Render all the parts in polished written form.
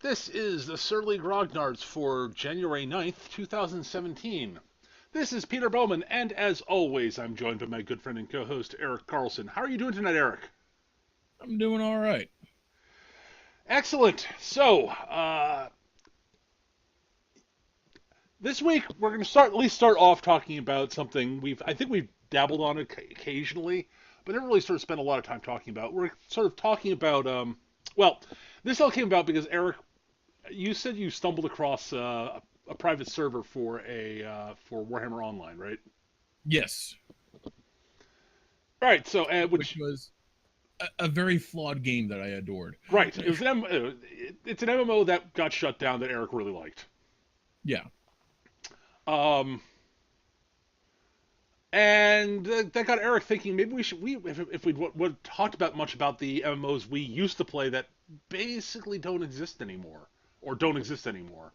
This is the Surly Grognards for January 9th, 2017. This is Peter Bowman, and as always, I'm joined by my good friend and co-host, Eric Carlson. How are you doing tonight, Eric? I'm doing all right. Excellent. So, this week we're going to at least start off talking about something I think we've dabbled on occasionally, but never really sort of spent a lot of time talking about. We're sort of talking about, well, this all came about because Eric, you said you stumbled across a private server for Warhammer Online, right? Yes, Right. So, which was a very flawed game that I adored. right, it's an MMO that got shut down that Eric really liked. Yeah, Um, and that got Eric thinking maybe if we'd would talked about much about the MMOs we used to play that basically don't exist anymore or don't exist anymore.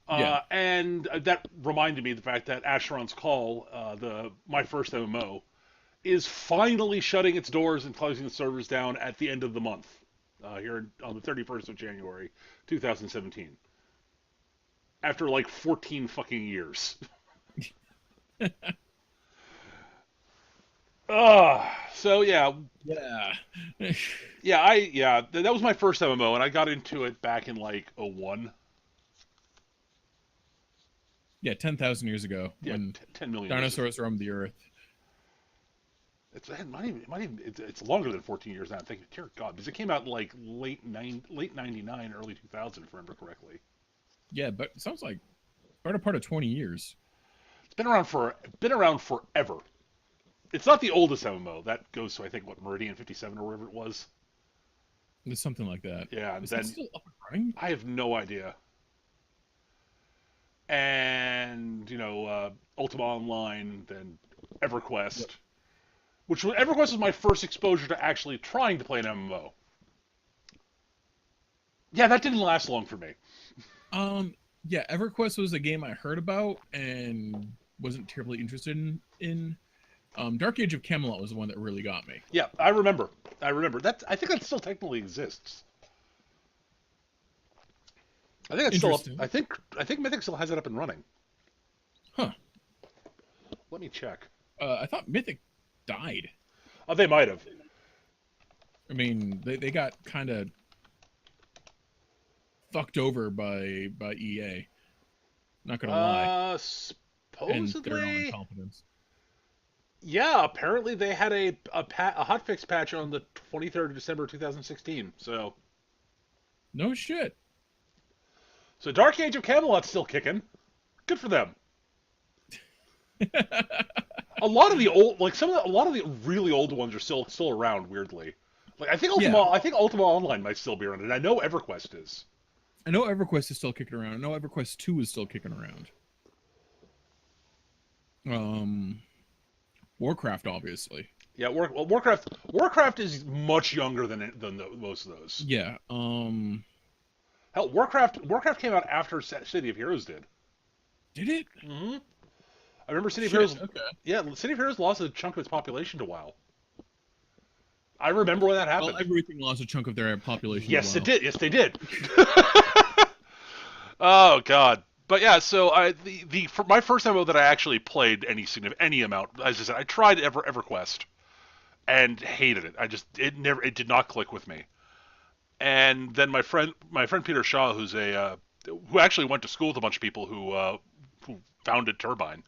yeah. And that reminded me of the fact that Asheron's Call, my first MMO, is finally shutting its doors and closing the servers down at the end of the month, here on the 31st of January, 2017. After like 14 fucking years. So yeah, Yeah. that was my first MMO, and I got into it back in like '01. Yeah, 10,000 years ago Yeah, when 10 million years ago. dinosaurs roamed the earth. It's longer than 14 years now. I'm thinking, dear God, because it came out like late '99, early 2000, if I remember correctly. Yeah, but it sounds like better part of 20 years. It's been around forever. It's not the oldest MMO. That goes to I think what Meridian 57 or whatever it was. It's something like that. Yeah, and Is then it still up and running? I have no idea. And Ultima Online, then EverQuest, Yep. EverQuest was my first exposure to actually trying to play an MMO. Yeah, that didn't last long for me. Yeah, EverQuest was a game I heard about and wasn't terribly interested in. Dark Age of Camelot was the one that really got me. Yeah, I remember. That. I think that still technically exists. I think it's still up. Interesting. I think Mythic still has it up and running. Huh. Let me check. I thought Mythic died. Oh, they might have. I mean, they got kind of fucked over by EA. Not gonna lie, and their own Supposedly, incompetence. yeah. Apparently, they had a hotfix patch on the 23rd of December 2016. No shit. So Dark Age of Camelot's still kicking. Good for them. A lot of the old, like a lot of the really old ones are still around. Weirdly, like Yeah, I think Ultima Online might still be around, and I know EverQuest is. I know EverQuest is still kicking around. I know EverQuest 2 is still kicking around. Um, Warcraft, obviously. Yeah, Warcraft is much younger than most of those. Yeah. Hell, Warcraft came out after City of Heroes did. Did it? Hmm. I remember City of Shit. Heroes. Okay. Yeah, City of Heroes lost a chunk of its population to WoW. I remember when that Well, happened. everything lost a chunk of their population as Yes, it well. did. Yes, they did. Oh God. But yeah, so for my first MMO that I actually played any amount, as I said, I tried EverQuest and hated it. It did not click with me. And then my friend Peter Shaw, who actually went to school with a bunch of people who founded Turbine,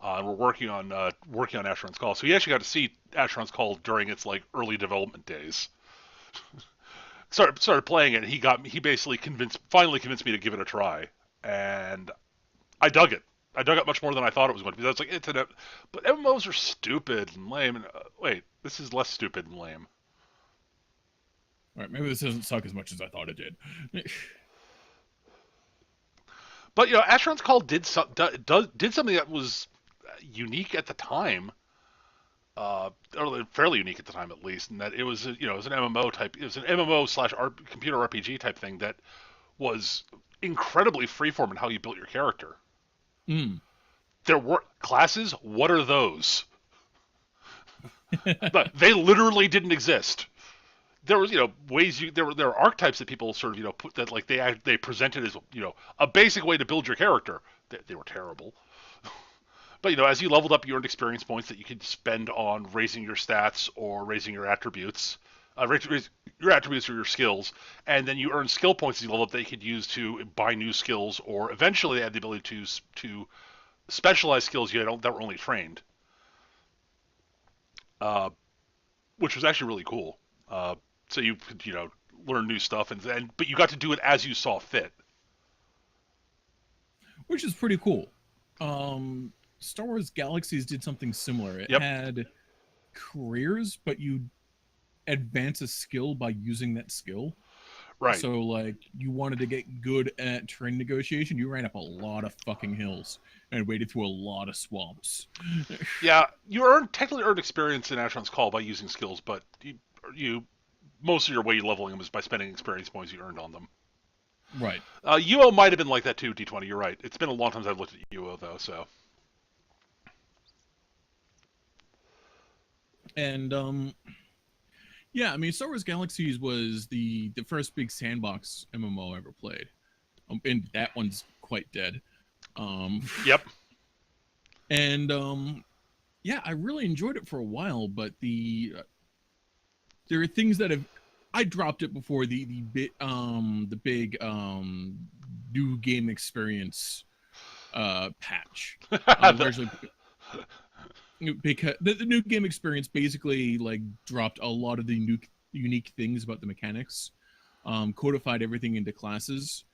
and we're working on Asheron's Call. So he actually got to see Asheron's Call during its like early development days. Started playing it. And he basically finally convinced me to give it a try, and I dug it. I dug it much more than I thought it was going to be. I was like, but MMOs are stupid and lame. And wait, this is less stupid and lame. All right, maybe this doesn't suck as much as I thought it did. But Asheron's Call did something that was unique at the time, or fairly unique at the time at least, in that it was it was an MMO type, it was an MMO slash computer RPG type thing that was incredibly freeform in how you built your character. Mm. There were classes. What are those? But they literally didn't exist. there was ways there were archetypes that people sort of put that like they presented as a basic way to build your character. They were terrible. But as you leveled up, you earned experience points that you could spend on raising your stats or raising your attributes, raise your attributes or your skills, and then you earn skill points as you level up that you could use to buy new skills, or eventually they had the ability to specialize skills that were only trained, uh, which was actually really cool. So you could learn new stuff, and but you got to do it as you saw fit. which is pretty cool. Star Wars Galaxies did something similar. It Yep. had careers, but you advance a skill by using that skill. Right. So, like, you wanted to get good at terrain negotiation, you ran up a lot of fucking hills and waded through a lot of swamps. Yeah, you technically earned experience in Asheron's Call by using skills, but you most of your way leveling them is by spending experience points you earned on them. Right. UO might have been like that too, D20. You're right. It's been a long time since I've looked at UO though, so. And yeah, I mean, Star Wars Galaxies was the first big sandbox MMO I ever played, and that one's quite dead. Yep. And yeah, I really enjoyed it for a while, but there are things that have I dropped it before the big new game experience patch. Largely because the new game experience basically like dropped a lot of the new unique things about the mechanics, codified everything into classes,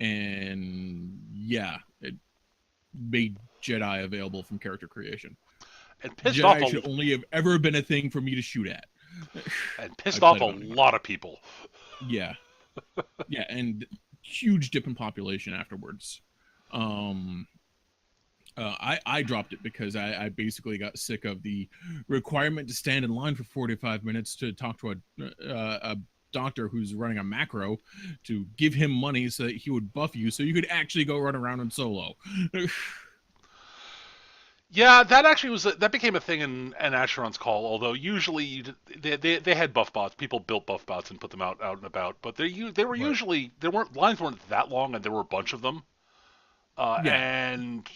and yeah, it made Jedi available from character creation. And pissed Jedi off should only have ever been a thing for me to shoot at. And pissed off a lot of people. Yeah, yeah, and huge dip in population afterwards. I dropped it because I basically got sick of the requirement to stand in line for 45 minutes to talk to a doctor who's running a macro to give him money so that he would buff you so you could actually go run around in solo. Yeah, that actually that became a thing in Asheron's Call. Although usually they had buff bots, people built buff bots and put them out and about. But they were usually lines weren't that long, and there were a bunch of them. Yeah. And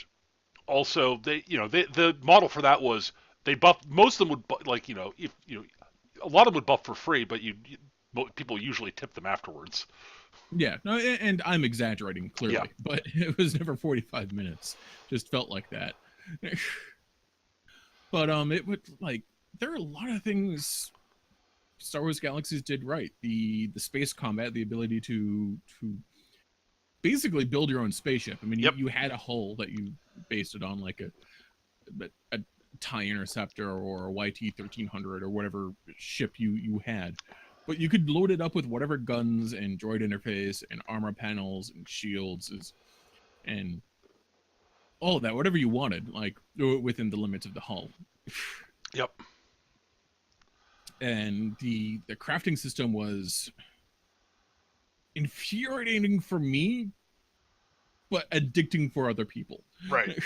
also the model for that was they buff most of them would like if a lot of them would buff for free, but people usually tip them afterwards. Yeah, no, and I'm exaggerating clearly, Yeah. but it was never 45 minutes. Just felt like that. But it would like there are a lot of things Star Wars Galaxies did right. The space combat, the ability to basically build your own spaceship. I mean, Yep. you had a hull that you based it on, like a TIE Interceptor or a YT-1300 or whatever ship you had. But you could load it up with whatever guns and droid interface and armor panels and shields and all of that, whatever you wanted, like within the limits of the hull. Yep. And the crafting system was infuriating for me, but addicting for other people. Right.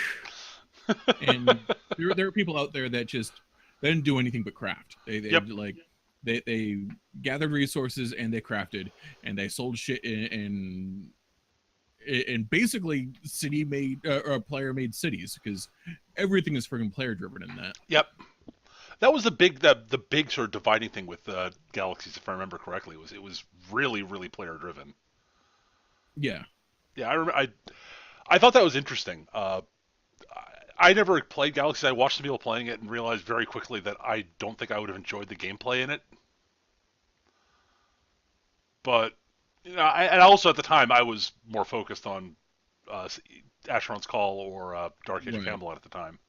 And there are people out there that they didn't do anything but craft. They gathered resources and they crafted and they sold shit in basically city made or player made cities, because everything is freaking player driven in that. Yep. That was the big sort of dividing thing with Galaxies, if I remember correctly. It was really player driven. Yeah. Yeah, I thought that was interesting. I never played Galaxies. I watched some people playing it and realized very quickly that I don't think I would have enjoyed the gameplay in it. But and also at the time I was more focused on Asheron's Call or Dark Age of Camelot at the time.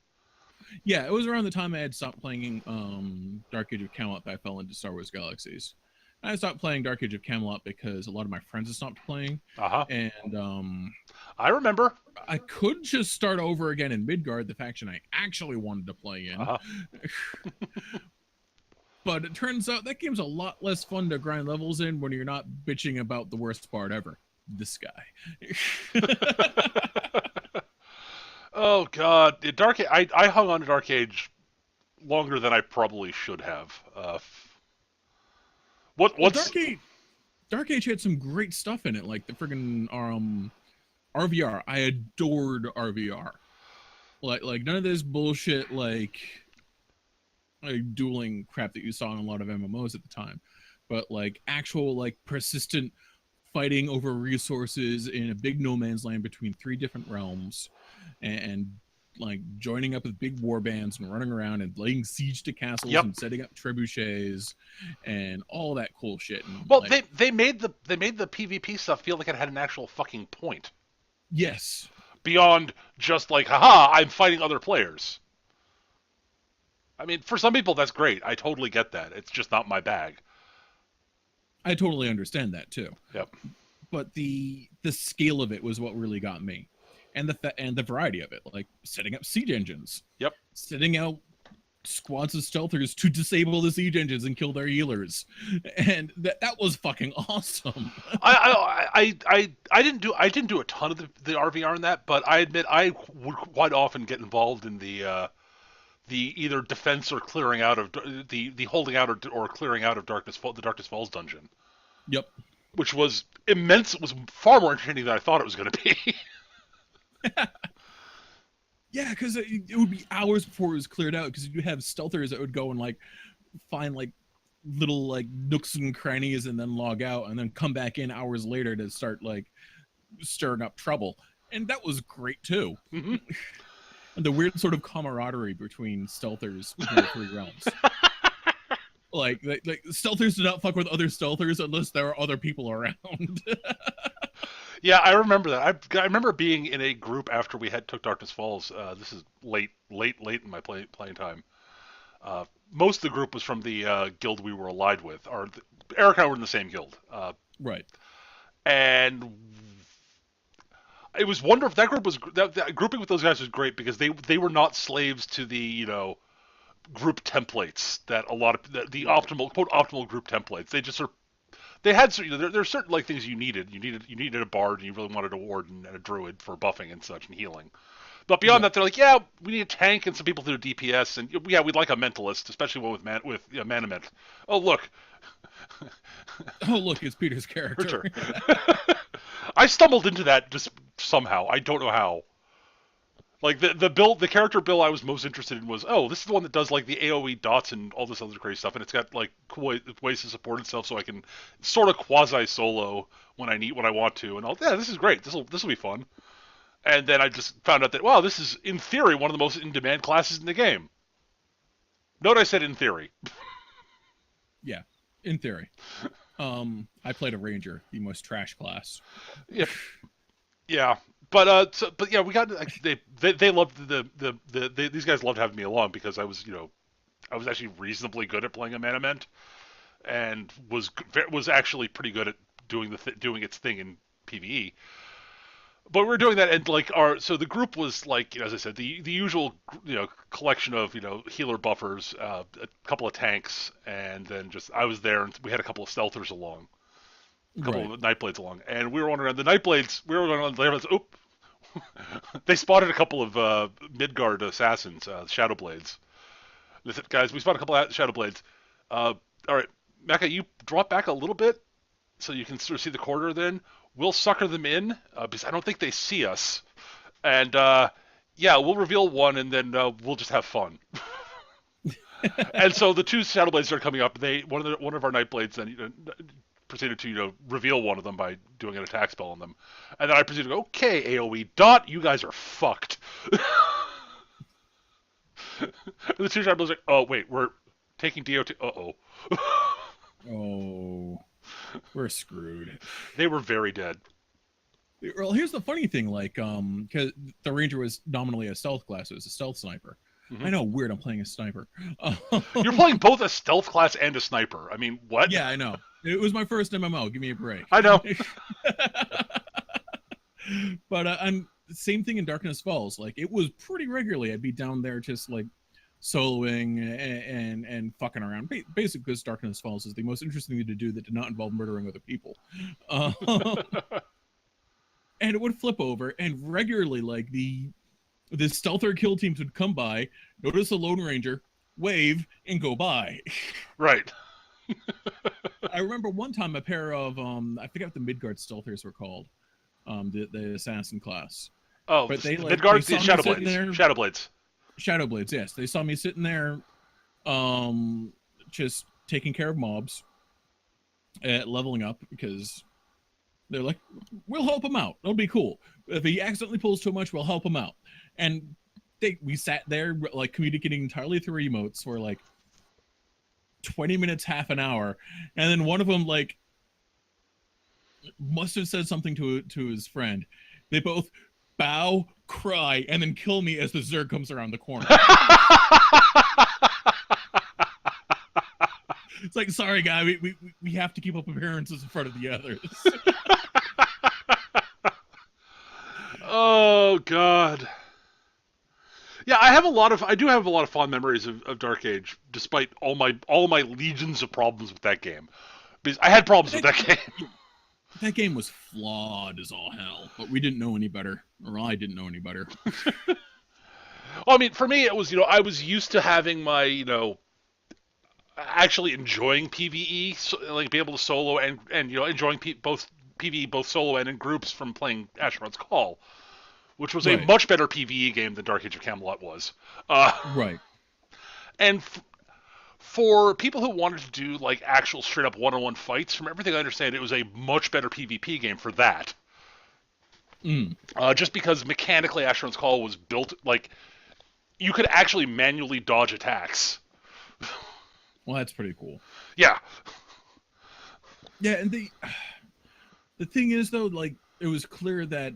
Yeah, it was around the time I had stopped playing Dark Age of Camelot that I fell into Star Wars Galaxies. I stopped playing Dark Age of Camelot because a lot of my friends had stopped playing. And I remember. I could just start over again in Midgard, the faction I actually wanted to play in. But it turns out that game's a lot less fun to grind levels in when you're not bitching about the worst part ever. This guy. Oh God, Dark Age. I hung on to Dark Age longer than I probably should have. Well, What's Dark Age had some great stuff in it, like the friggin' RVR. I adored RVR. Like none of this bullshit like dueling crap that you saw in a lot of MMOs at the time, but like actual like persistent fighting over resources in a big no man's land between three different realms, and like joining up with big war bands and running around and laying siege to castles Yep. and setting up trebuchets and all that cool shit. And Well, like, they made the PvP stuff feel like it had an actual fucking point yes, beyond just like, haha, I'm fighting other players. I mean, for some people that's great. I totally get that. It's just not my bag. I totally understand that too. Yep. But the scale of it was what really got me, and the variety of it, like setting up siege engines, Yep. setting out squads of stealthers to disable the siege engines and kill their healers, and that was fucking awesome. I didn't do a ton of the RVR in that, but I admit I would quite often get involved in the either defense or clearing out of the holding out or clearing out of the Darkness Falls dungeon, Yep. which was immense. It was far more entertaining than I thought it was going to be. Yeah, because it would be hours before it was cleared out, because you have stealthers that would go and like find like little like nooks and crannies and then log out and then come back in hours later to start like stirring up trouble, and that was great too. Mm-hmm. And the weird sort of camaraderie between stealthers between the three realms. Like stealthers do not fuck with other stealthers unless there are other people around. Yeah, I remember that. I remember being in a group after we had took Darkness Falls. This is late in my playing time. Most of the group was from the guild we were allied with. Eric and I were in the same guild. Right. And it was wonderful. That group was that grouping with those guys was great because they were not slaves to the group templates that a lot of the optimal quote optimal group templates. They just sort of they had there's certain like things you needed. You needed a bard, and you really wanted a warden and a druid for buffing and such and healing. But beyond that, they're like, yeah, we need a tank and some people to do DPS, and yeah, we'd like a mentalist, especially one with Manament. Oh look, Oh look, it's Peter's character. I stumbled into that just somehow. I don't know how. Like the character build I was most interested in was, oh, this is the one that does like the AOE dots and all this other crazy stuff, and it's got like cool ways to support itself, so I can sort of quasi solo when I want to, and yeah, this is great. This will be fun. And then I just found out that wow, this is in theory one of the most in demand classes in the game. Note I said in theory. Yeah, in theory. I played a ranger, the most trash class. Yeah, yeah. But yeah, we got like, they loved these guys loved having me along because I was I was actually reasonably good at playing a Manament and was actually pretty good at doing its thing in PvE. But we were doing that, and like so the group was like, as I said, the usual collection of healer buffers, a couple of tanks, and then just I was there, and we had a couple of stealthers along, a couple of Nightblades along, and we were wandering around. The Nightblades, we were going on there. Oop, they spotted a couple of Midgard assassins, Shadowblades. They said, guys, we spotted a couple of Shadowblades. All right, Mecha, you drop back a little bit so you can sort of see the corridor. Then we'll sucker them in because I don't think they see us. And yeah, we'll reveal one, and then we'll just have fun. And so the two Shadowblades started coming up. One of our Nightblades then proceeded to reveal one of them by doing an attack spell on them, and then I proceeded to go, okay, AOE dot, you guys are fucked. The two Shadowblades like, oh wait, we're taking DOT. Oh, we're screwed. They were very dead. Well, here's the funny thing, like, because the ranger was nominally a stealth class, it was a stealth sniper. Mm-hmm. I know, weird, I'm playing a sniper. You're playing both a stealth class and a sniper. I mean, what? Yeah, I know. It was my first MMO. Give me a break. I know. But and same thing in Darkness Falls. Like, it was pretty regularly. I'd be down there just like soloing and fucking around. Basically, because Darkness Falls is the most interesting thing to do that did not involve murdering other people. And it would flip over, and regularly, like the stealther kill teams would come by, notice a Lone Ranger, wave, and go by. Right. I remember one time a pair of I forget what the Midgard stealthers were called, the assassin class, Oh, but the they Midgards, the saw me sitting Shadowblades. there. Shadowblades. Shadowblades, yes, they saw me sitting there, um, just taking care of mobs, leveling up because they're like, we'll help him out. It'll be cool. If he accidentally pulls too much, we'll help him out. And we sat there like communicating entirely through emotes for like 20 minutes, half an hour, and then one of them like must have said something to his friend. They both bow, cry, and then kill me as the Zerg comes around the corner. It's like, sorry, guy, we have to keep up appearances in front of the others. Oh God. Yeah, I do have a lot of fond memories of Dark Age, despite all my legions of problems with that game. Because I had problems with that game. That game was flawed as all hell, but we didn't know any better, or I didn't know any better. Well, I mean, for me, it was I was used to having my actually enjoying PVE, so, like be able to solo and enjoying both PVE both solo and in groups from playing Asheron's Call, which was a Right. much better PVE game than Dark Age of Camelot was. Right. And for people who wanted to do like actual straight up one-on-one fights, from everything I understand, it was a much better PvP game for that. Mm. Just because mechanically Asheron's Call was built like you could actually manually dodge attacks. Well, that's pretty cool. Yeah. Yeah, and the thing is though, like it was clear that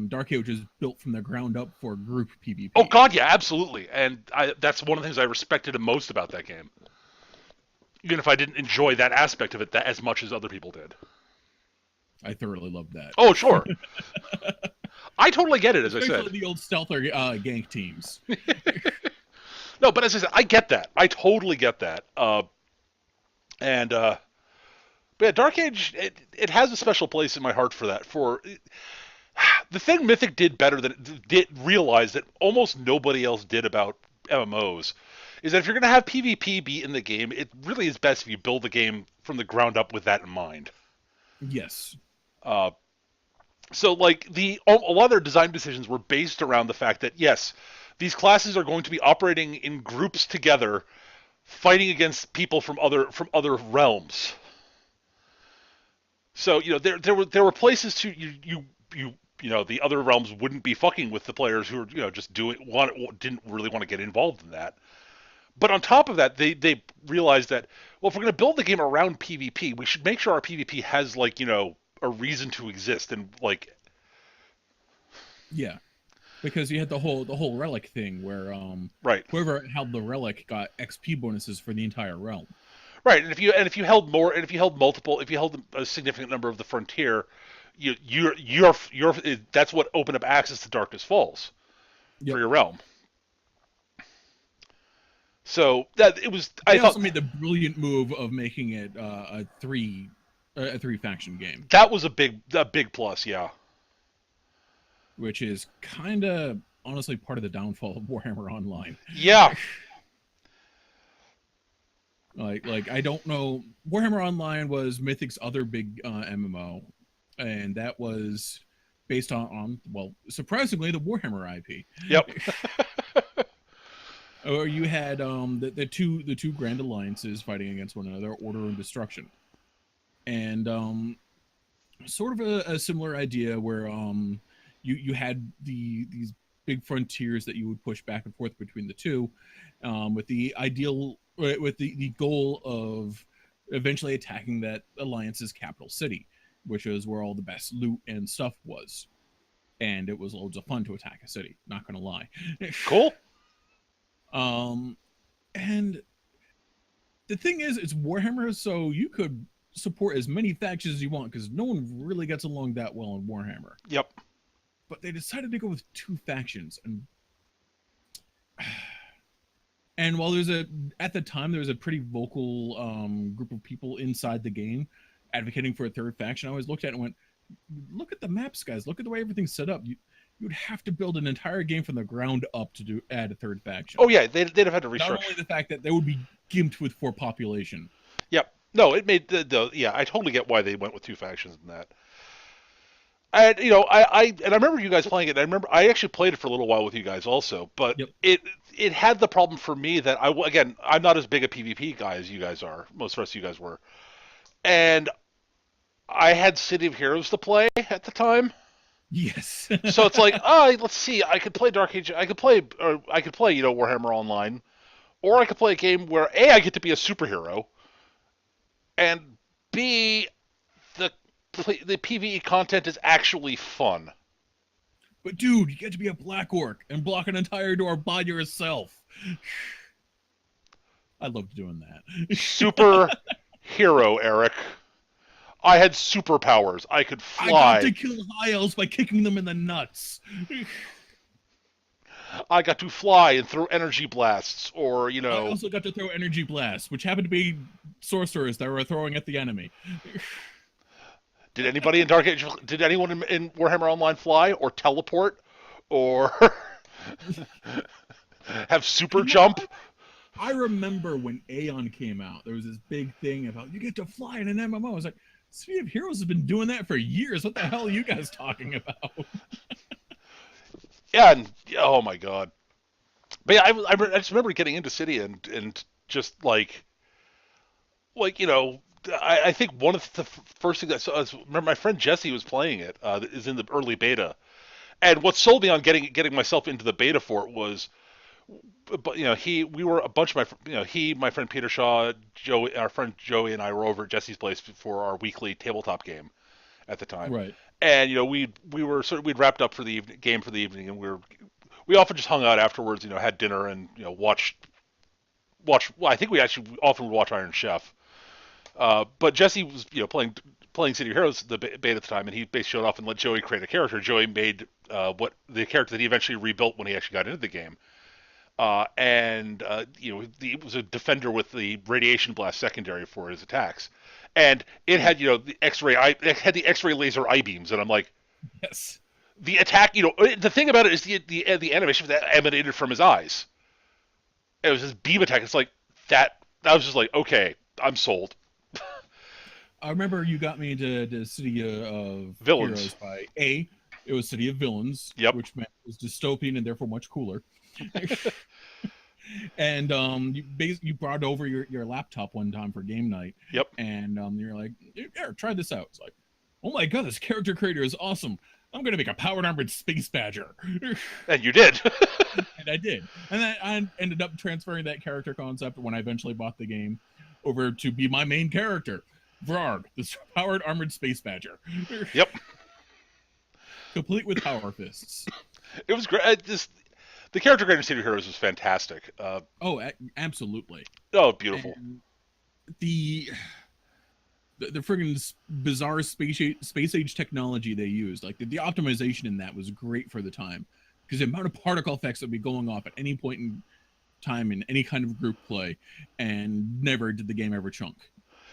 Dark Age was built from the ground up for group PvP. Oh God, yeah, absolutely. And that's one of the things I respected most about that game. Even if I didn't enjoy that aspect of it as much as other people did. I thoroughly loved that. Oh, sure. I totally get it, as Especially I said. the old stealther gank teams. No, but as I said, I get that. I totally get that. But yeah, Dark Age, it has a special place in my heart for that. For the thing Mythic did better than it did realize that almost nobody else did about MMOs is that if you're going to have PvP be in the game, it really is best if you build the game from the ground up with that in mind. Yes. So like a lot of their design decisions were based around the fact that yes, these classes are going to be operating in groups together, fighting against people from other realms. So there were places to the other realms wouldn't be fucking with the players who were just didn't really want to get involved in that. But on top of that, they realized that well, if we're going to build the game around PvP, we should make sure our PvP has like a reason to exist and like Yeah. Because you had the whole relic thing where right. whoever held the relic got XP bonuses for the entire realm. Right, and if you held more, and if you held multiple, if you held a significant number of the frontier, you're that's what opened up access to Darkness Falls Yep. for your realm. So that it was. They I thought also made the brilliant move of making it a three faction game, that was a big plus. Yeah. which is kind of honestly part of the downfall of Warhammer Online. Yeah. Like I don't know. Warhammer Online was Mythic's other big MMO, and that was based on well, surprisingly, the Warhammer IP. Yep. Or you had the two grand alliances fighting against one another, Order and Destruction, and sort of a similar idea where you had these big frontiers that you would push back and forth between the two, with the goal of eventually attacking that alliance's capital city, which is where all the best loot and stuff was, and it was loads of fun to attack a city. Not gonna lie. Cool. And the thing is, it's Warhammer, so you could support as many factions as you want because no one really gets along that well in Warhammer. Yep. But they decided to go with two factions, and while at the time there was a pretty vocal group of people inside the game advocating for a third faction, I always looked at it and went, "Look at the maps, guys! Look at the way everything's set up. You'd have to build an entire game from the ground up to add a third faction." Oh yeah, they'd have had to restructure. Not only the fact that they would be gimped with 4 population. Yep. No, it made the yeah. I totally get why they went with two factions in that. And I remember you guys playing it. I remember I actually played it for a little while with you guys also, but Yep. it had the problem for me that again I'm not as big a PvP guy as you guys are. Most of the rest of you guys were, and I had City of Heroes to play at the time. Yes. So it's like, oh, let's see. I could play Dark Age. I could play Warhammer Online, or I could play a game where A, I get to be a superhero, and B, the the PvE content is actually fun. But dude, you get to be a black orc and block an entire door by yourself. I loved doing that. Super hero, Eric. I had superpowers. I could I got fly. to kill high elves by kicking them in the nuts. I got to fly and throw energy blasts, or I also got to throw energy blasts, which happened to be sorcerers that were throwing at the enemy. did anybody in Dark Age? Did anyone in Warhammer Online fly or teleport or have super You know jump? what? I remember when Aeon came out, there was this big thing about you get to fly in an MMO. I was like, City of Heroes has been doing that for years. What the hell are you guys talking about? Yeah, and oh my god. But yeah, I just remember getting into City and just like I think one of the first things I saw is remember my friend Jesse was playing it. Is in the early beta, and what sold me on getting myself into the beta for it was, but we were a bunch of my friend Peter Shaw, Joey, our friend Joey, and I were over at Jesse's place for our weekly tabletop game at the time, Right. and we were we'd wrapped up for the game for the evening, and we often just hung out afterwards, had dinner and watch. Well, I think we actually often would watch Iron Chef. But Jesse was playing City of Heroes the beta at the time, and he basically showed off and let Joey create a character. Joey made what the character that he eventually rebuilt when he actually got into the game. And he was a defender with the radiation blast secondary for his attacks, and it had the X-ray laser I beams, and I'm like, Yes. the attack. The thing about it is the animation that emanated from his eyes. It was his beam attack. It's like that. I was just like, okay, I'm sold. I remember you got me into the City of Villains. Heroes by A. It was City of Villains, Yep. which meant it was dystopian and therefore much cooler. And you brought over your laptop one time for game night. Yep. And you're like, here, try this out. It's like, oh my god, this character creator is awesome. I'm gonna make a powered armored space badger. And you did. And I did. And then I ended up transferring that character concept when I eventually bought the game over to be my main character, Vrarg, this powered armored space badger. Yep. Complete with power fists. It was great. The character creator City of Heroes was fantastic. Oh, absolutely. Oh, beautiful. And the friggin' bizarre space age technology they used, like the optimization in that was great for the time, because the amount of particle effects that would be going off at any point in time in any kind of group play, and never did the game ever chunk.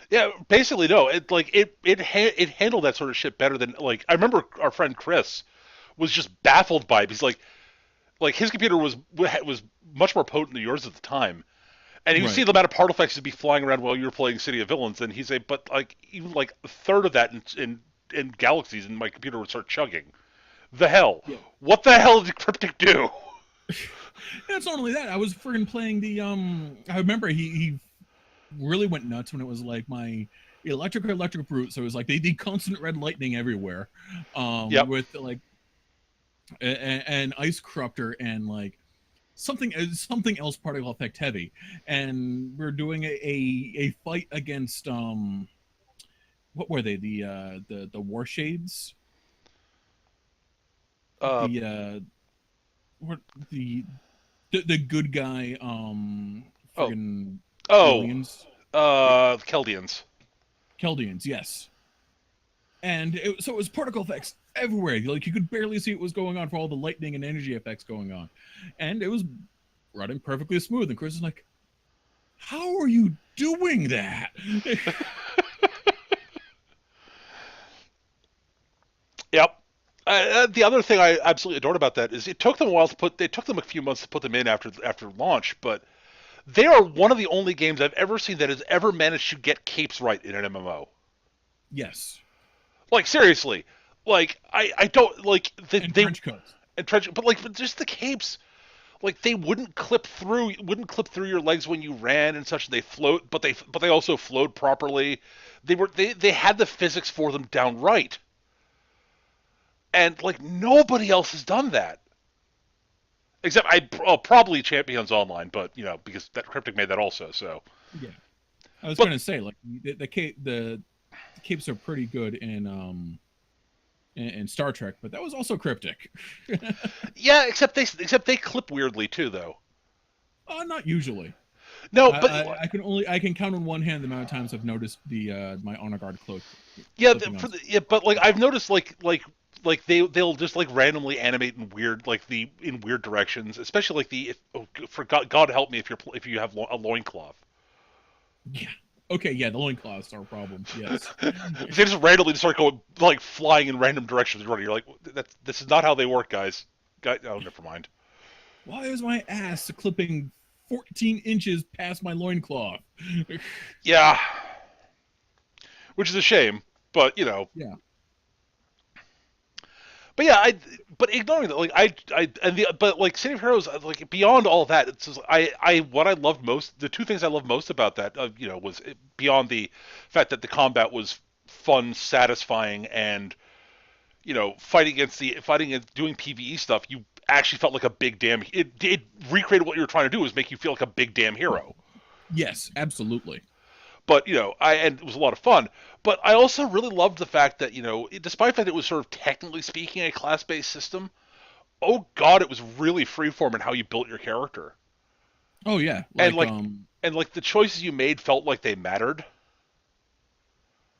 Yeah, basically no. It handled that sort of shit better than I remember our friend Chris was just baffled by it. He's like his computer was much more potent than yours at the time. And you see Right. the amount of particle effects to be flying around while you were playing City of Villains, and he's say, but even a third of that in galaxies, and my computer would start chugging. The hell? Yeah. What the hell did Cryptic do? And it's not only that. I was friggin' playing the I remember he really went nuts when it was like my electric brute. So it was like the constant red lightning everywhere. Yep. With like an ice corruptor and like something else particle effect heavy, and we're doing a fight against what were they, the war shades, Uh, the what the good guy oh, friggin' oh, aliens, Chaldeans. Chaldeans, yes. And so it was particle effects everywhere. Like you could barely see what was going on for all the lightning and energy effects going on, and it was running perfectly smooth. And Chris is like, "How are you doing that?" Yep. The other thing I absolutely adored about that is it took them a while to put. It took them a few months to put them in after launch, but They are one of the only games I've ever seen that has ever managed to get capes right in an MMO. Yes, Like seriously, like I don't like and they trench coats. and trench, but just the capes, like they wouldn't clip through your legs when you ran and such. They float, but they also flowed properly. They had the physics for them down right, and like nobody else has done that. Except probably Champions Online, but because that Cryptic made that also. So, Yeah, I was but gonna say like the capes are pretty good in Star Trek, but that was also cryptic. yeah, except they clip weirdly too, though. Not usually. No, but I can count on one hand the amount of times I've noticed the my honor guard cloak yeah, clipping on. but like I've noticed like they'll just like randomly animate in weird directions, especially like for God help me if you have a loincloth. Yeah. Okay. Yeah. The loincloths are a problem. Yes. They just randomly start going like flying in random directions and running. You're like, this is not how they work, guys. Oh, never mind. Why is my ass clipping 14 inches past my loincloth? Yeah, which is a shame, but Yeah. But yeah, but ignoring that, like but like City of Heroes, like beyond all that, it's just, what I loved most, the two things I loved most about that, was beyond the fact that the combat was fun, satisfying, and fighting against doing PVE stuff, you actually felt like a big damn. It recreated what you were trying to do, was make you feel like a big damn hero. Yes. Absolutely. But and it was a lot of fun. But I also really loved the fact that despite the fact that it was sort of technically speaking a class-based system, oh god, it was really freeform in how you built your character, Oh yeah. and Like like and like the choices you made felt like they mattered.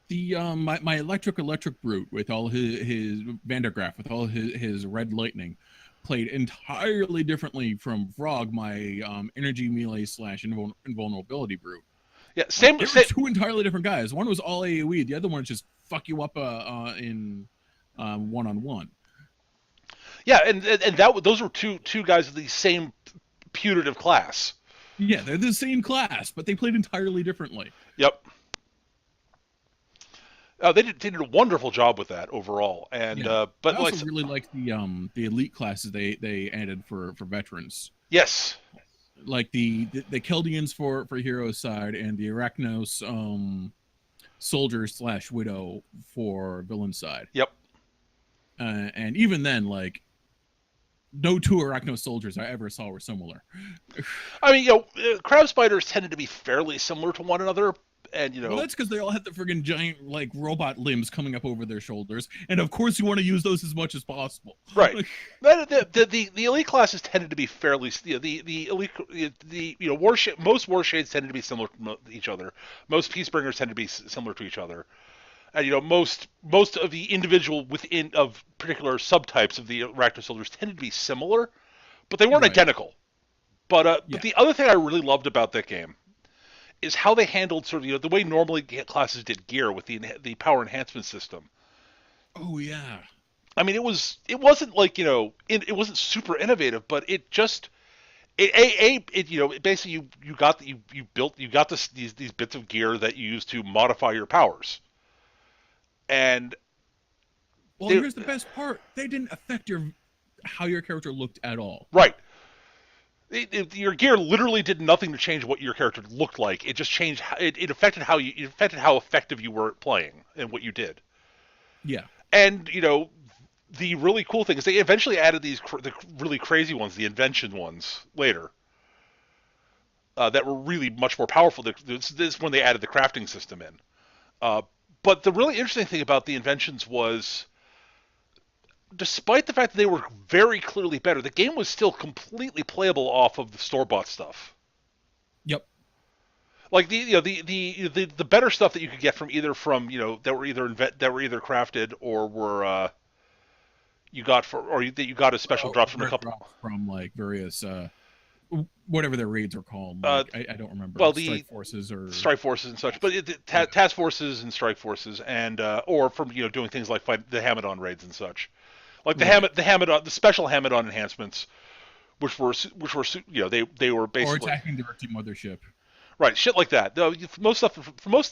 the my electric brute with all his Vandergraaf with all his red lightning played entirely differently from Vrog, my energy melee slash invulnerability brute. Yeah, Like same they were same. two entirely different guys. One was all AOE, the other one just fuck you up in one on one. Yeah, and those were two guys of the same putative class. Yeah, they're the same class, but they played entirely differently. Yep. They did a wonderful job with that overall, and Yeah, I but like also really like the elite classes they added for veterans, yes, like the Keldians for hero side and the Arachnos soldier slash widow for villain side. yep. And even then, like no two Arachno soldiers I ever saw were similar. I mean, crab spiders tended to be fairly similar to one another, and Well, that's because they all had the friggin' giant like robot limbs coming up over their shoulders, and of course you want to use those as much as possible. right. The elite classes tended to be fairly the elite most war shades tended to be similar to each other. Most peacebringers tend to be similar to each other, and most of the individual within of particular subtypes of the arachno soldiers tended to be similar, but they weren't Right. identical. But Yeah. the other thing I really loved about that game is how they handled sort of the way normally classes did gear with the power enhancement system. Oh yeah. I mean, it wasn't like it wasn't super innovative, but it just it basically you got these bits of gear that you use to modify your powers, and Well, they here's the best part: they didn't affect your how your character looked at all. right. Your gear literally did nothing to change what your character looked like. It just changed. It affected how effective you were at playing and what you did. Yeah. And the really cool thing is they eventually added the really crazy ones, the invention ones later, that were really much more powerful. This is when they added the crafting system in. Uh, but the really interesting thing about the inventions was, despite the fact that they were very clearly better, the game was still completely playable off of the store bought stuff. Yep. Like the better stuff that you could get that were either crafted or were that you got as special drops from a Rare couple. drops from like various whatever their raids are called. Uh, Like I don't remember. well, Strike the forces or strike forces and such, but yeah. task forces and strike forces, and or from doing things like fight the Hamadon raids and such, like Right. the Hamadon, the special Hamadon enhancements they were Or basically attacking the Dirty Mothership. right shit like that. Though for most of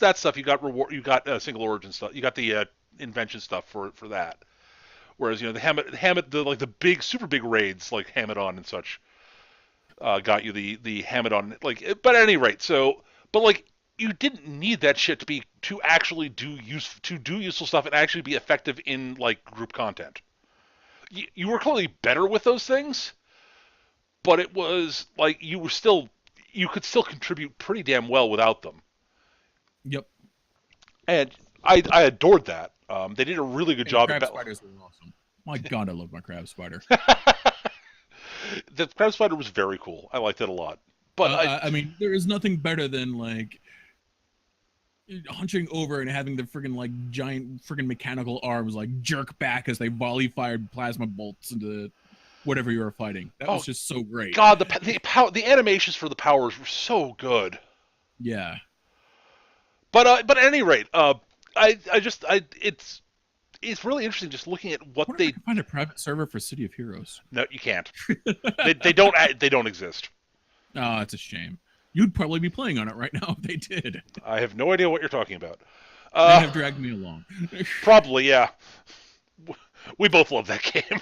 that stuff, you got single origin stuff, you got the invention stuff for that. Whereas Hamid the big super big raids like Hamadon and such got you the Hamadon but at any rate but you didn't need that shit to actually do useful stuff and actually be effective in like group content. You were clearly better with those things, but it was like you could still contribute pretty damn well without them. Yep. And I adored that. They did a really good And job crab at spiders were awesome. My God, I love my crab spider. the crab spider was very cool. I liked it a lot. But I mean, there is nothing better than like hunching over and having the freaking like giant freaking mechanical arms like jerk back as they volley fired plasma bolts into whatever you were fighting. That was just so great. God, the animations for the powers were so good. Yeah. But at any rate, it's really interesting just looking at what What if I can find a private server for City of Heroes? No, you can't. they don't exist. Oh, it's a shame. You'd probably be playing on it right now if they did. I have no idea what you're talking about. They have dragged me along. Probably, yeah. We both love that game.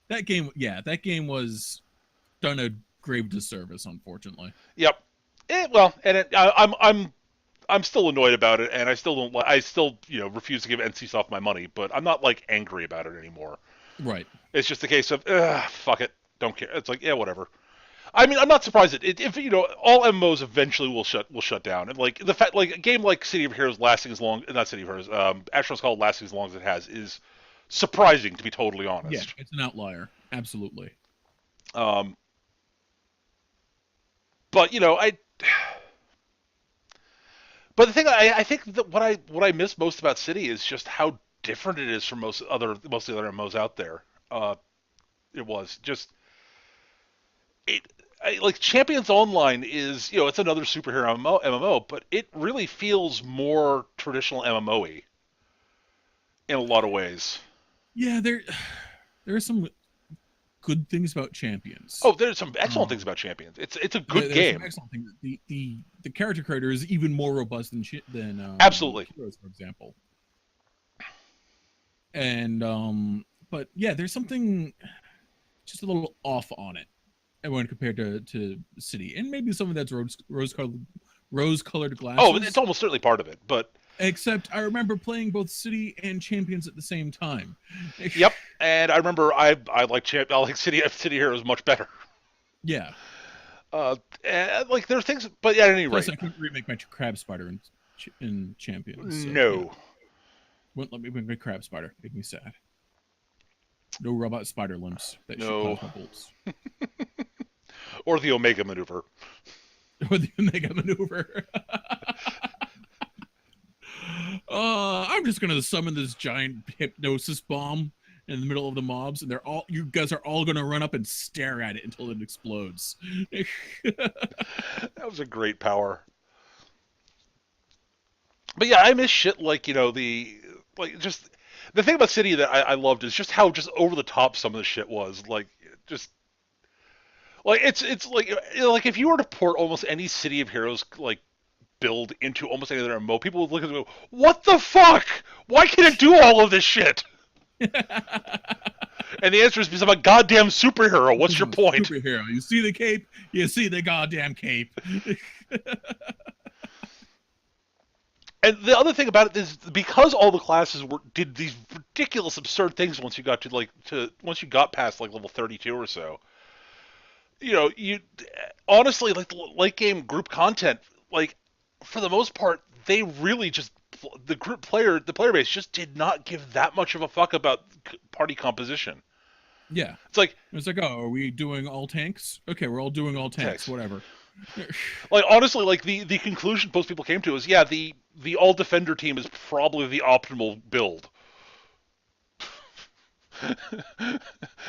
That game was done a grave disservice, unfortunately. Yep. I'm still annoyed about it, and I still don't. I still refuse to give NCSoft my money, but I'm not like angry about it anymore. Right. It's just a case of fuck it, don't care. It's like yeah, whatever. I mean, I'm not surprised if all MMOs eventually will shut down, and like the fact like a game like City of Heroes lasting as long, not City of Heroes, Astro's Call lasting as long as it has is surprising, to be totally honest. Yeah, it's an outlier, absolutely. But But the thing I think that what I miss most about City is just how different it is from most of the other MMOs out there. It was just like Champions Online is it's another superhero MMO, but it really feels more traditional MMO-y in a lot of ways. Yeah, there are some good things about Champions. Oh, there's some excellent things about Champions. It's a good game. Some excellent things. The character creator is even more robust than Absolutely Heroes, for example. And but yeah, there's something just a little off on it when compared to City, and maybe some of that's rose-colored glasses. Oh, it's almost certainly part of it, but. Except I remember playing both City and Champions at the same time. Yep, and I remember I like City Heroes much better. Yeah. And, like there are things, but at any rate, I couldn't remake my crab spider in Champions. So, no. Yeah. Wouldn't let me make my crab spider. Make me sad. No robot spider limbs that shoot plasma bolts. Or the Omega maneuver. Or the Omega maneuver. I'm just gonna summon this giant hypnosis bomb in the middle of the mobs, and you guys are all gonna run up and stare at it until it explodes. That was a great power. But yeah, I miss shit like just the thing about City that I loved is just how just over the top some of the shit was. Like just like it's like if you were to port almost any City of Heroes like build into almost any other MMO, people would look at it and go, "What the fuck? Why can't it do all of this shit?" And the answer is because I'm a goddamn superhero. What's your point? Superhero. You see the cape? You see the goddamn cape. And the other thing about it is because all the classes did these ridiculous, absurd things once you got once you got past like level 32 or so. You honestly like late game group content like. For the most part, they really just the player base just did not give that much of a fuck about party composition. Yeah, it's like oh, are we doing all tanks? Okay, we're all doing all tanks. Whatever. Like honestly, like the conclusion most people came to is the all defender team is probably the optimal build.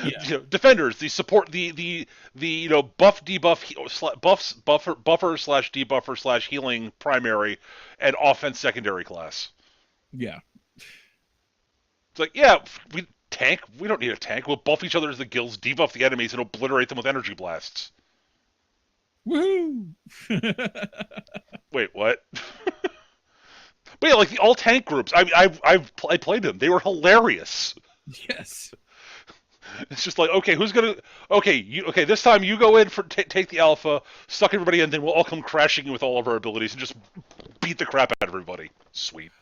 Yeah. Defenders, the support, the buff debuff buffer slash debuffer slash healing primary and offense secondary class. Yeah. It's like we tank? We don't need a tank. We'll buff each other as the guilds, debuff the enemies, and obliterate them with energy blasts. Woohoo! Wait, what? But yeah, like the all tank groups. I mean, I played them. They were hilarious. Yes. It's just like, okay, who's gonna? Okay, this time you go in for take the alpha, suck everybody in, then we'll all come crashing in with all of our abilities and just beat the crap out of everybody. Sweet.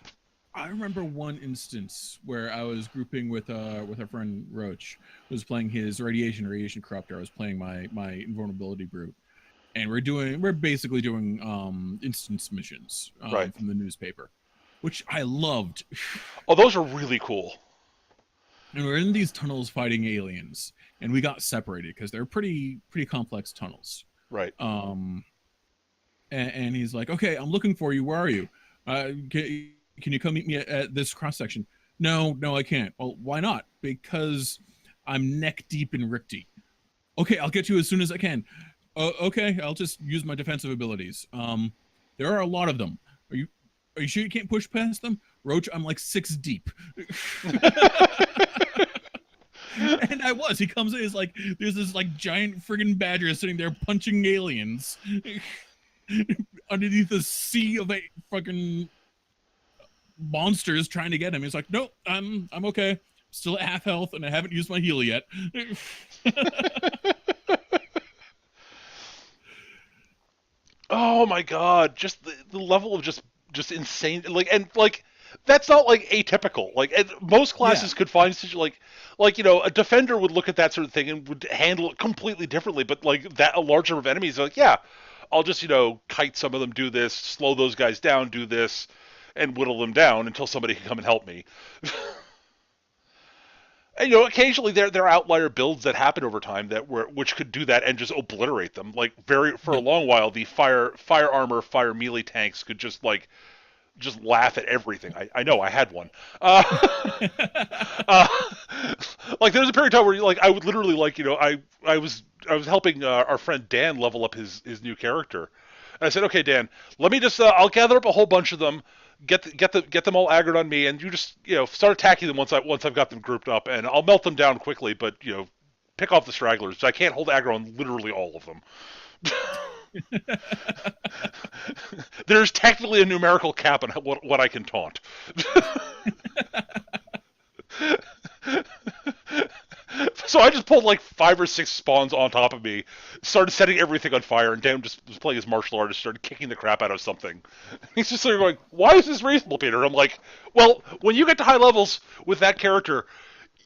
I remember one instance where I was grouping with our friend Roach, who was playing his radiation corruptor. I was playing my invulnerability brute, and we're basically doing instance missions Right. from the newspaper, which I loved. Oh, those are really cool. And we're in these tunnels fighting aliens, and we got separated because they're pretty complex tunnels. Right. And he's like, "Okay, I'm looking for you. Where are you? Can you come meet me at this cross section?" No, I can't. Well, why not? Because I'm neck deep in Rikti. Okay, I'll get you as soon as I can. Okay, I'll just use my defensive abilities. There are a lot of them. Are you sure you can't push past them? Roach, I'm like 6 deep. And I was. He comes in, he's like, there's this like giant friggin' badger sitting there punching aliens underneath a sea of fucking monsters trying to get him. He's like, nope, I'm okay. Still at half health, and I haven't used my heal yet. Oh my god, just the level of just insane, like that's not like atypical. Like most classes could find such like a defender would look at that sort of thing and would handle it completely differently. But like that, a large number of enemies are like, yeah, I'll just kite some of them, do this, slow those guys down, do this, and whittle them down until somebody can come and help me. And occasionally there are outlier builds that happen over time which could do that and just obliterate them. Like for a long while, the fire armor, fire melee tanks could just laugh at everything. I know I had one. Uh, like there was a period of time where I would literally I was helping our friend Dan level up his new character. And I said, okay, Dan, let me just I'll gather up a whole bunch of them, get them all aggroed on me, and you just start attacking them once I've got them grouped up, and I'll melt them down quickly, but pick off the stragglers. I can't hold aggro on literally all of them. There's technically a numerical cap on what I can taunt. So I just pulled like 5 or 6 spawns on top of me, started setting everything on fire, and Dan just was playing his martial artist, started kicking the crap out of something. He's just sort of going, "Why is this reasonable, Peter?" I'm like, "Well, when you get to high levels with that character,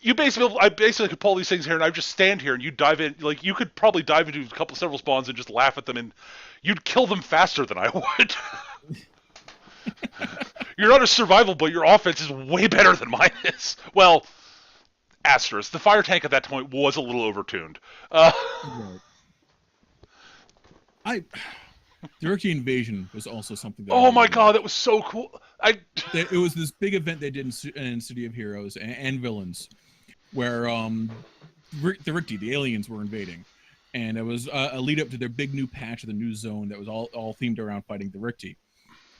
I basically could pull these things here, and I just stand here, and you dive in. Like you could probably dive into several spawns and just laugh at them, and you'd kill them faster than I would." You're not a survival, but your offense is way better than mine is. Well, asterisk. The fire tank at that point was a little overtuned. Dirty Invasion was also something that. Oh my god, that was so cool! It was this big event they did in City of Heroes and Villains, where the aliens were invading, and it was a lead up to their big new patch of the new zone that was all themed around fighting the Rikti,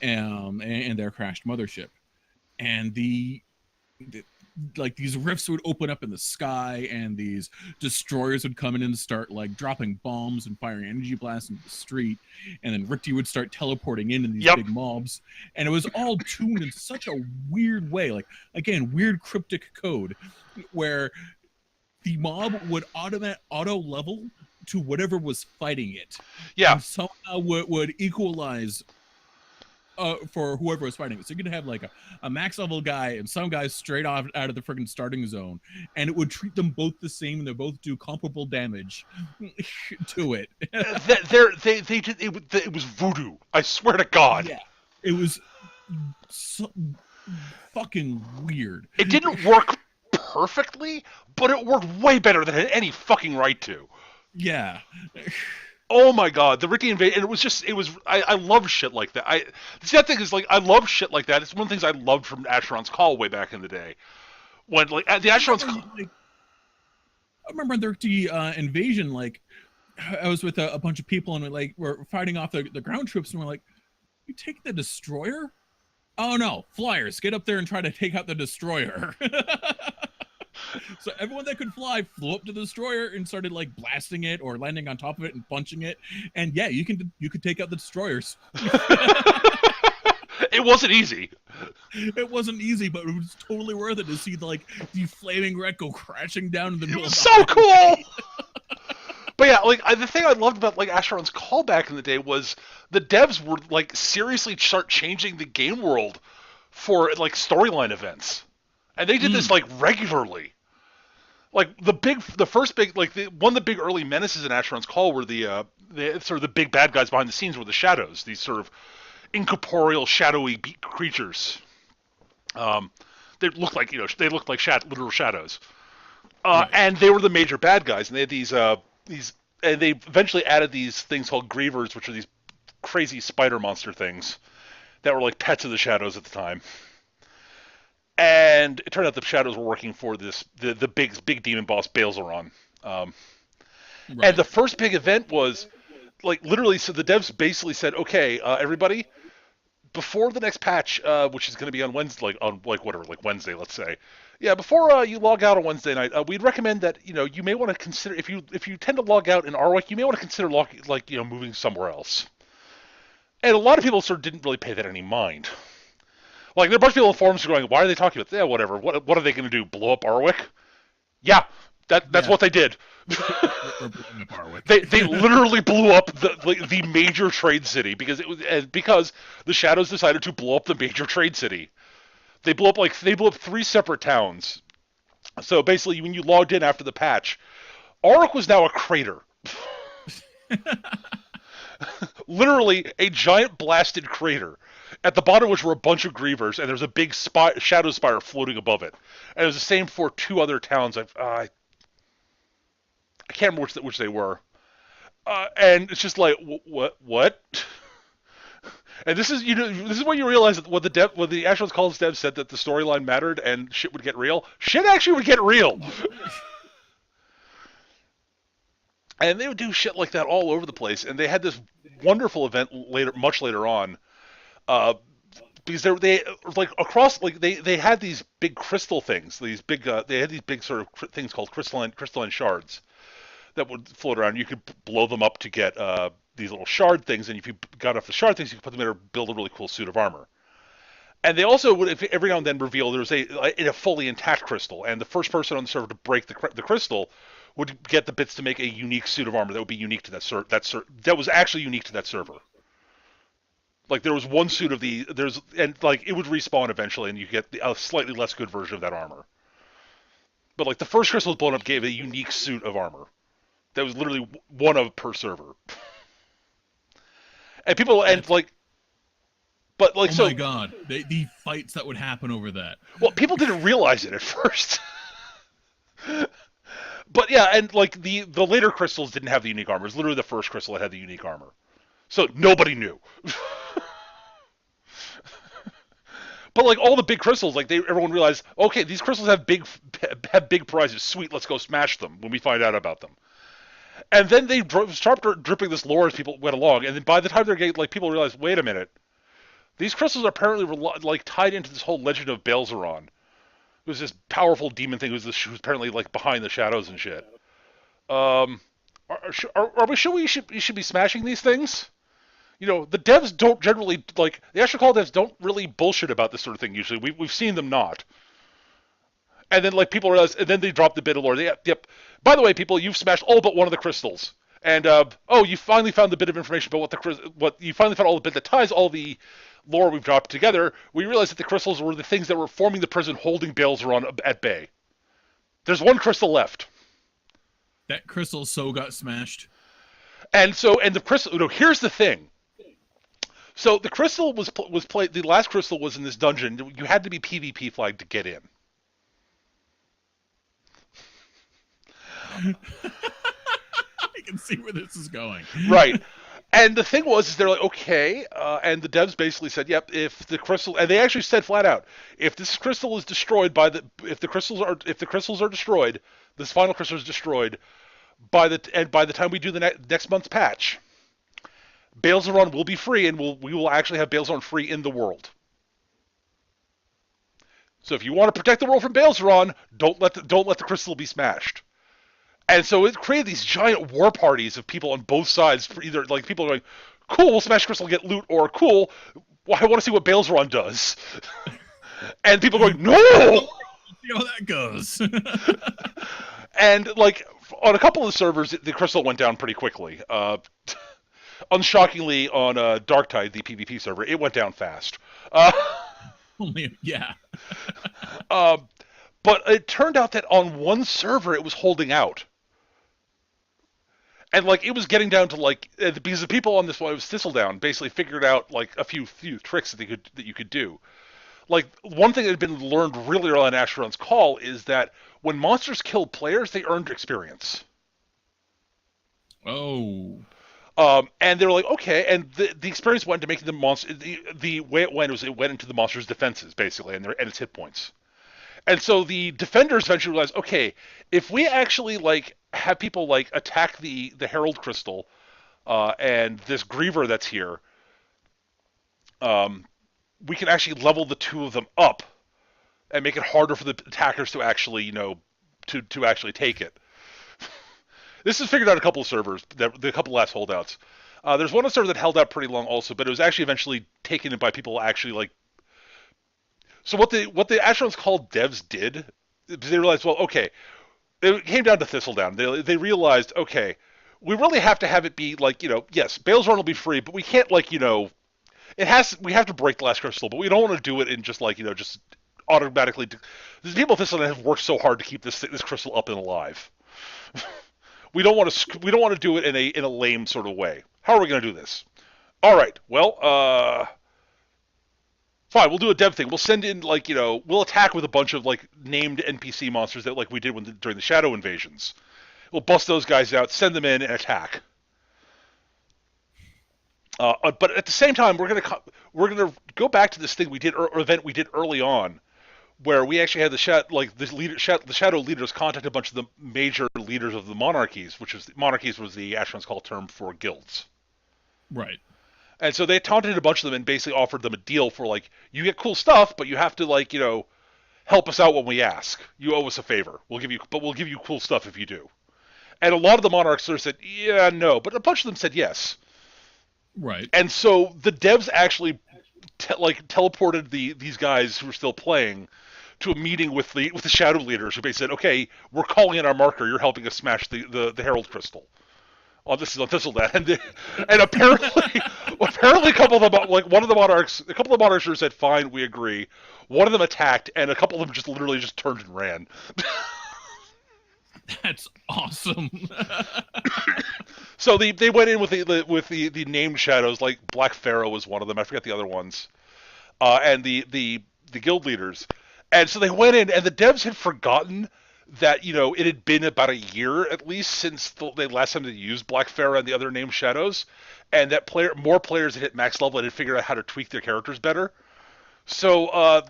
and their crashed mothership, and like these rifts would open up in the sky, and these destroyers would come in and start like dropping bombs and firing energy blasts into the street, and then Rikti would start teleporting in these big mobs, and it was all tuned in such a weird way, like again weird cryptic code, where the mob would auto level to whatever was fighting it, and somehow would equalize for whoever was fighting it. So you could have like a max level guy and some guys straight out of the freaking starting zone, and it would treat them both the same, and they both do comparable damage to it. They did it was voodoo. I swear to God. Yeah, it was so fucking weird. It didn't work perfectly, but it worked way better than it had any fucking right to. Yeah. Oh my god, the Rikti invasion, and I love shit like that. The thing is, like, I love shit like that. It's one of the things I loved from Asheron's Call way back in the day. When, like, the Asheron's Call... I remember the Rikti invasion, like, I was with a bunch of people, and we're fighting off the ground troops, and we're like, you take the destroyer? Oh no, flyers, get up there and try to take out the destroyer. So everyone that could fly flew up to the destroyer and started like blasting it or landing on top of it and punching it. And yeah, you could take out the destroyers. It wasn't easy. It wasn't easy, but it was totally worth it to see the flaming wreck go crashing down in the It middle was of the so cool. highway. But yeah, like the thing I loved about like Asheron's Call back in the day was the devs were like seriously start changing the game world for like storyline events, and they did this Mm, like regularly. Like the first big, like one of the big early menaces in Asheron's Call were the sort of the big bad guys behind the scenes were the shadows, these sort of incorporeal, shadowy creatures. Um, they looked like they looked like literal shadows, right. and they were the major bad guys, and they had these, and they eventually added these things called grievers, which are these crazy spider monster things that were like pets of the shadows at the time. And it turned out the shadows were working for the big demon boss Baelzeron. Um, and Right. the first big event was like literally, so the devs basically said, okay, everybody, before the next patch, which is going to be on Wednesday, like on like whatever, like Wednesday, let's say. Yeah, before you log out on Wednesday night, we'd recommend that you may want to consider if you tend to log out in Arwick, you may want to consider moving somewhere else. And a lot of people sort of didn't really pay that any mind. Like there are a bunch of people in forums going, why are they talking about? Yeah, whatever. What are they going to do? Blow up Arwick? Yeah, that's Yeah. what they did. We're blowing up Harwick. They literally blew up the major trade city because it was because the shadows decided to blow up the major trade city. They blew up three separate towns. So basically, when you logged in after the patch, Auric was now a crater. Literally a giant blasted crater, at the bottom of which were a bunch of grievers, and there's a big shadow spire floating above it. And it was the same for two other towns. I can't remember which they were. And it's just like what? And this is when you realize that what the Asheron's Calls dev said that the storyline mattered and shit would get real. Shit actually would get real. And they would do shit like that all over the place. And they had this wonderful event much later on, uh, because they like across like they had these big crystal things, they had these big sort of things called crystalline shards that would float around. You could blow them up to get these little shard things, and if you got enough the shard things, you could put them in or build a really cool suit of armor. And they also would every now and then reveal there was a fully intact crystal, and the first person on the server to break the crystal would get the bits to make a unique suit of armor that would be unique to that was actually unique to that server. Like there was one suit of and like it would respawn eventually, and you get a slightly less good version of that armor. But like the first crystal blown up gave a unique suit of armor that was literally one of per server. And people and That's like, but like oh my so, god, the fights that would happen over that. well, people didn't realize it at first. But yeah, and like the later crystals didn't have the unique armor. It was literally the first crystal that had the unique armor. So nobody knew. But like all the big crystals, like everyone realized, okay, these crystals have big prizes. Sweet, let's go smash them when we find out about them. And then they started dripping this lore as people went along. And then by the time they're getting, like people realized, wait a minute, these crystals are apparently like tied into this whole legend of Baelzeron. It was this powerful demon thing who's apparently like behind the shadows and shit. Um, we should be smashing these things? The devs don't generally like the Astral Call devs don't really bullshit about this sort of thing. Usually, we've seen them not. And then like people realize, and then they drop the bit of lore. Yep. By the way, people, you've smashed all but one of the crystals. And oh, you finally found the bit of information about what you finally found all the bit that ties all the lore we've dropped together. We realized that the crystals were the things that were forming the prison, holding Baelzeron at bay. There's one crystal left. That crystal so got smashed. And the crystal. No, here's the thing. So the crystal was played. The last crystal was in this dungeon. You had to be PvP flagged to get in. I can see where this is going. Right. And the thing was, is they're like, okay, and the devs basically said, yep, if the crystal, and they actually said flat out, if this crystal is destroyed if the crystals are destroyed, this final crystal is destroyed by the time we do the next month's patch, Baelzeron will be free, and we will actually have Baelzeron free in the world. So if you want to protect the world from Balezeron, don't let the crystal be smashed. And so it created these giant war parties of people on both sides. For either like people going, "Cool, we'll smash crystal, get loot," or "Cool, well, I want to see what Balezeron does." And people going, "No!" See how that goes. And like on a couple of the servers, the crystal went down pretty quickly. Unshockingly, on Darktide, the PvP server, it went down fast. Uh, Yeah. but it turned out that on one server, it was holding out. And like it was getting down to like because the people on this one, it was Thistledown, basically figured out like a few tricks that you could do. Like one thing that had been learned really early on Asheron's Call is that when monsters killed players, they earned experience. Oh. And they were like, okay, and the experience went to making the monster. The way it went was it went into the monster's defenses basically and its hit points. And so the defenders eventually realized, okay, if we actually like have people like attack the Herald Crystal and this Griever that's here, we can actually level the two of them up and make it harder for the attackers to actually, to actually take it. This is figured out a couple of servers, the couple last holdouts. There's one server that held out pretty long also, but it was actually eventually taken in by people actually like. So what the Asheron's Call devs did, they realized, well, okay, it came down to Thistledown. They realized, okay, we really have to have it be like, yes, Bale's Run will be free, but we can't like, we have to break the last crystal, but we don't want to do it in just like, just automatically. These people at Thistledown have worked so hard to keep this crystal up and alive. We don't want to do it in a lame sort of way. How are we going to do this? All right. Well, fine. We'll do a dev thing. We'll send in like we'll attack with a bunch of like named NPC monsters that like we did during the Shadow invasions. We'll bust those guys out, send them in, and attack. But at the same time, we're gonna go back to this thing we did or event we did early on, where we actually had the Shadow leaders contact a bunch of the major leaders of the monarchies, monarchies was the Asheron's Call term for guilds. Right. And so they taunted a bunch of them and basically offered them a deal for like, you get cool stuff, but you have to like, help us out when we ask. You owe us a favor. We'll give you cool stuff if you do. And a lot of the monarchs sort of said, yeah, no, but a bunch of them said yes. Right. And so the devs actually teleported these guys who were still playing to a meeting with the Shadow leaders who basically said, okay, we're calling in our marker. You're helping us smash the Herald Crystal. Oh, this is on Thistledown, and apparently a couple of them, like a couple of monarchs said, fine, we agree. One of them attacked, and a couple of them just literally just turned and ran. That's awesome. So they went in with the named shadows, like Black Pharaoh was one of them. I forget the other ones, and the guild leaders. And so they went in, and the devs had forgotten that it had been about a year at least since the last time they used Black Pharaoh and the other named shadows, and that more players had hit max level and had figured out how to tweak their characters better. So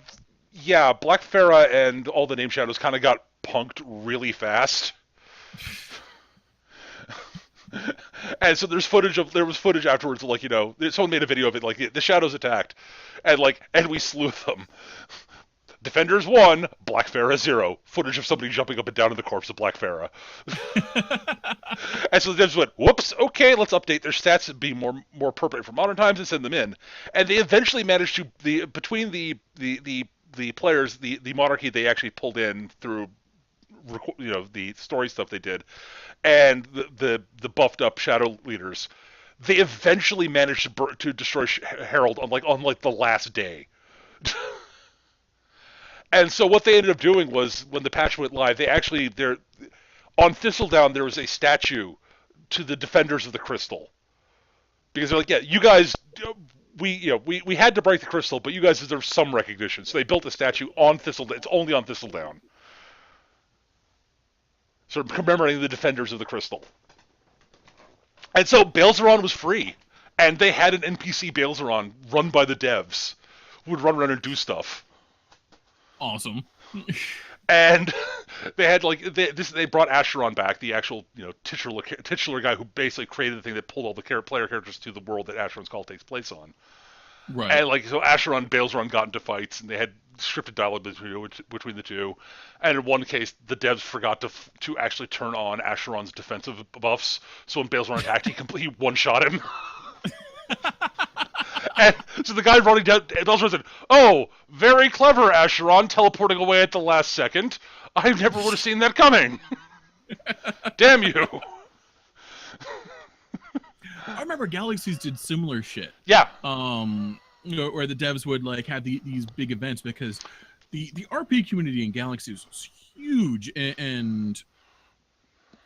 yeah, Black Pharaoh and all the named shadows kind of got punked really fast. And so there was footage afterwards of like someone made a video of it like the shadows attacked and we slew them. Defenders 1, Black Pharaoh 0. Footage of somebody jumping up and down in the corpse of Black Pharaoh. And so the devs went, whoops, okay, let's update their stats and be more appropriate for modern times and send them in. And they eventually managed to between the players, the monarchy they actually pulled in through the story stuff they did, and the buffed up Shadow leaders, they eventually managed to destroy Herald on the last day. And so what they ended up doing was, when the patch went live, on Thistledown there was a statue to the defenders of the crystal, because they're like, yeah, you guys, we had to break the crystal, but you guys deserve some recognition. So they built a statue on Thistledown. It's only on Thistledown, sort of commemorating the defenders of the crystal. And so Balezeron was free, and they had an NPC Balezeron run by the devs who would run around and do stuff. Awesome. And they had they brought Asheron back, the actual titular guy who basically created the thing that pulled all the player characters to the world that Asheron's Call takes place on. Right. And like so, Acheron and Bale's got into fights, and they had scripted dialogue between the two. And in one case, the devs forgot to actually turn on Acheron's defensive buffs, so when Bale's attacked, he completely one shot him. And so the guy running down, Bale's said, "Oh, very clever, Acheron, teleporting away at the last second. I never would have seen that coming. Damn you." I remember Galaxies did similar shit. Yeah. Where the devs would like have these big events because the RP community in Galaxies was huge and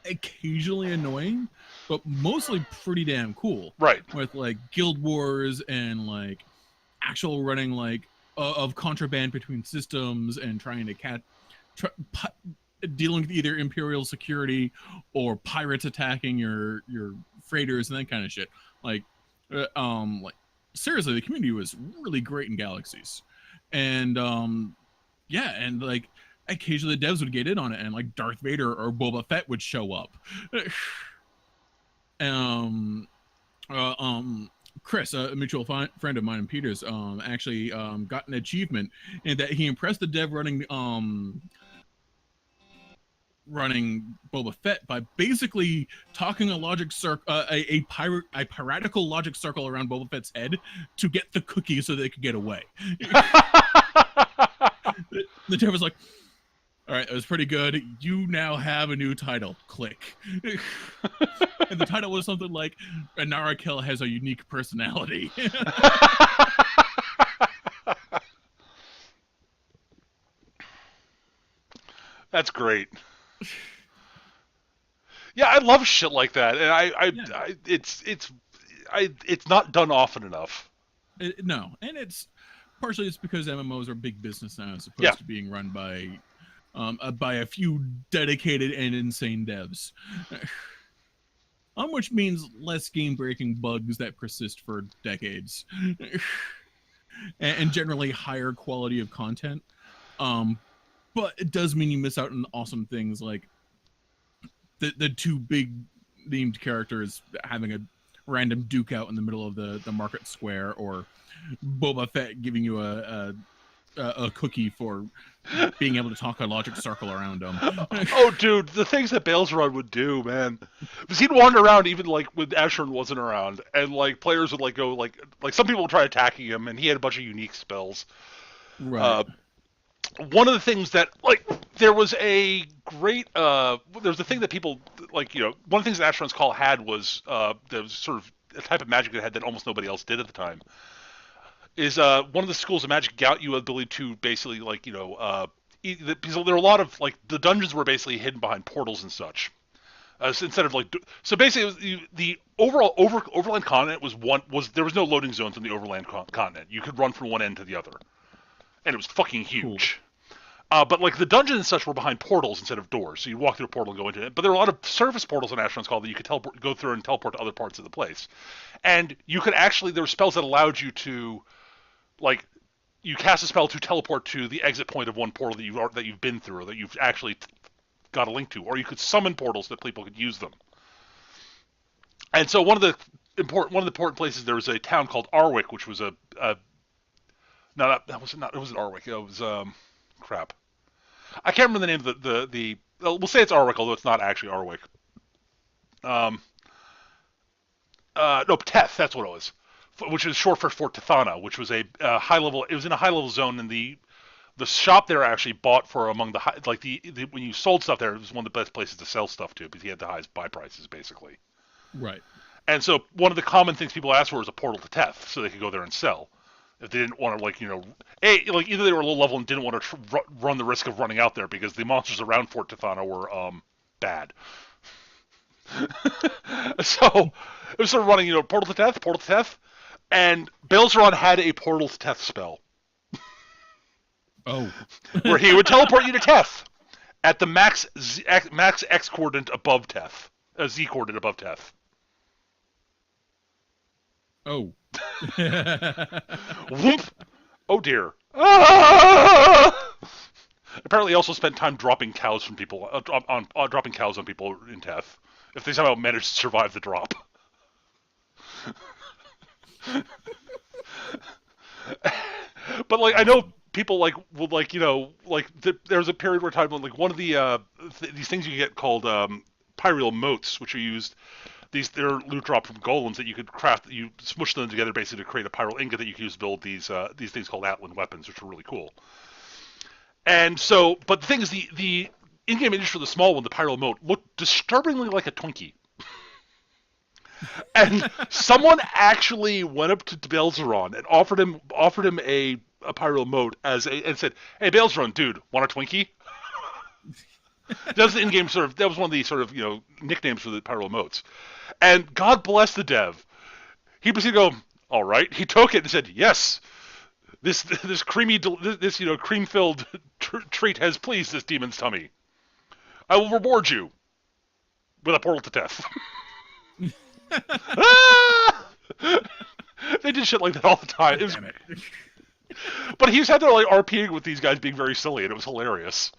occasionally annoying, but mostly pretty damn cool. Right. With like guild wars and like actual running like of contraband between systems and trying to dealing with either Imperial security or pirates attacking your freighters and that kind of shit. Like seriously, the community was really great in Galaxies, and yeah, and like occasionally the devs would get in on it, and like Darth Vader or Boba Fett would show up. um, Chris, a mutual friend of mine and Peter's, actually got an achievement in that he impressed the dev running Boba Fett by basically talking a logic circle, a piratical logic circle around Boba Fett's head to get the cookie so they could get away. The dev was like, "All right, that was pretty good. You now have a new title. Click." And the title was something like, "Anara Kell has a unique personality." That's great. Yeah, I love shit like that, and Yeah. it's not done often enough. No, and it's partially it's because MMOs are big business now, as Yeah, opposed to being run by a few dedicated and insane devs. Which means less game-breaking bugs that persist for decades, and generally higher quality of content. But it does mean you miss out on awesome things like the two big named characters having a random duke out in the middle of the market square, or Boba Fett giving you a cookie for being able to talk a logic circle around him. Oh, dude, the things that Balesrod would do, man. Because he'd wander around even like when Asheron wasn't around, and like players would like go like some people would try attacking him, and he had a bunch of unique spells. Right. Uh, One of the things that like there was a great there was a thing that people like one of the things that Asheron's Call had was there was sort of a type of magic it had that almost nobody else did at the time. Is one of the schools of magic got you the ability to basically like because there were a lot of like the dungeons were basically hidden behind portals and such. So instead of like so basically it was, the overall overland continent was there was no loading zones on the overland continent. You could run from one end to the other, and it was fucking Cool. huge. But like the dungeons and such were behind portals instead of doors, so you walk through a portal and go into it. But there were a lot of surface portals in Asheron's Call that you could go through and teleport to other parts of the place. And you could actually there were spells that allowed you to like you cast a spell to teleport to the exit point of one portal that you've been through or that you've actually got a link to, or you could summon portals that people could use them. And so one of the important places there was a town called Arwick, which was a no that was not it wasn't Arwick it was crap I can't remember the name of the we'll say it's Arwick although it's not actually Arwick. Um, no, Teth, that's what it was, which is short for Fort Tethana, which was a high level. It was in a high level zone, and the shop there actually bought for among the high, like the when you sold stuff there, it was one of the best places to sell stuff to because he had the highest buy prices basically. Right. And so one of the common things people asked for was a portal to Teth, so they could go there and sell. If they didn't want to, like like either they were low level and didn't want to run the risk of running out there because the monsters around Fort Tethana were bad. So it was sort of running, portal to Teth, and Belzeron had a portal to Teth spell Oh. where he would teleport you to Teth at the max X coordinate above Teth, a Z coordinate above Teth. Oh. Whoop! Oh dear. Ah! Apparently, he also spent time dropping cows from people dropping cows on people in Teth. If they somehow managed to survive the drop. But like I know Awesome. people like will like there's a period where time when like one of the these things you get called pyreal motes, which are used they're loot drop from golems that you could craft. You smush them together basically to create a pyral ingot that you can use to build these things called Atlan weapons, which are really cool. And so, but the thing is, the in-game image for the small one, the pyral mote, looked disturbingly like a Twinkie. And someone actually went up to Belzeron and offered him a pyral mote and said, "Hey Belzeron, dude, want a Twinkie?" That was the in-game that was one of the nicknames for the pyral motes. And God bless the dev. He proceeded to go, all right. He took it and said, yes, this cream filled treat has pleased this demon's tummy. I will reward you with a portal to death. Ah! They did shit like that all the time. God damn it. But he's had to like RPing with these guys being very silly, and it was hilarious.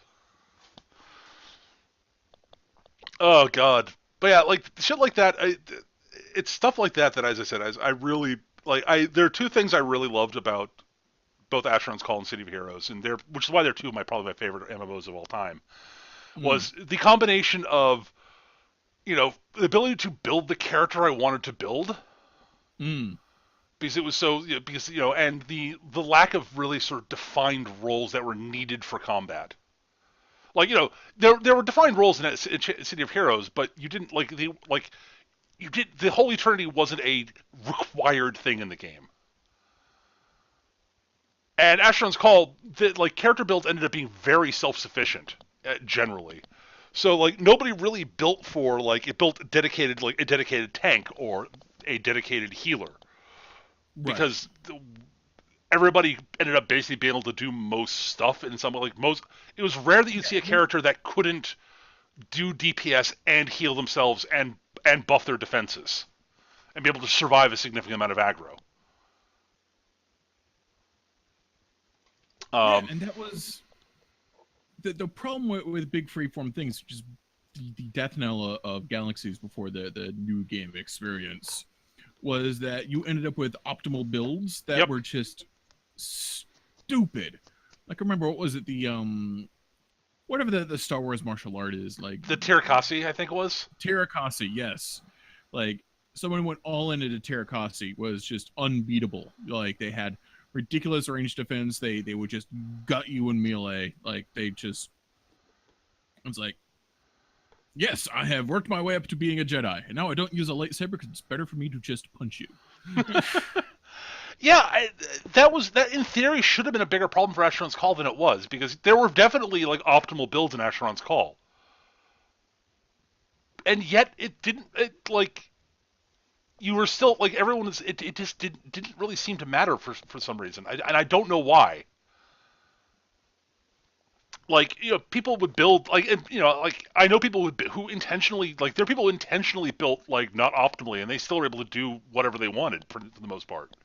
Oh god. But yeah, like shit like that. It's stuff like that that, as I said, I really like. There are two things I really loved about both Asheron's Call and City of Heroes, and which is why they're two of probably my favorite MMOs of all time. Mm, Was the combination of the ability to build the character I wanted to build mm. because it was so because and the lack of really sort of defined roles that were needed for combat. Like there were defined roles in City of Heroes, but you didn't you did the whole eternity wasn't a required thing in the game. And Asheron's Call, character builds ended up being very self-sufficient generally. So like nobody really built for it built a dedicated tank or a dedicated healer Right. because everybody ended up basically being able to do most stuff in some like most. It was rare that you'd see a Yeah. character that couldn't do DPS and heal themselves and buff their defenses and be able to survive a significant amount of aggro. Yeah, Um, and that was the problem with big freeform things, which is the death knell of Galaxies before the new game experience, was that you ended up with optimal builds that yep, were just stupid. Like, remember, what was it? Whatever the Star Wars martial art is, like the Tirakasi I think it was. Tirakasi, yes. Like, someone went all into Tirakasi was just unbeatable. Like, they had ridiculous range defense. They would just gut you in melee. Like, they just, it's like, yes, I have worked my way up to being a Jedi, and now I don't use a lightsaber because it's better for me to just punch you. Yeah, that in theory should have been a bigger problem for Asheron's Call than it was because there were definitely like optimal builds in Asheron's Call, and yet it didn't. You were still like everyone was. It just didn't really seem to matter for some reason, and I don't know why. Like people would build like I know people who intentionally there are people who intentionally built like not optimally, and they still were able to do whatever they wanted for the most part.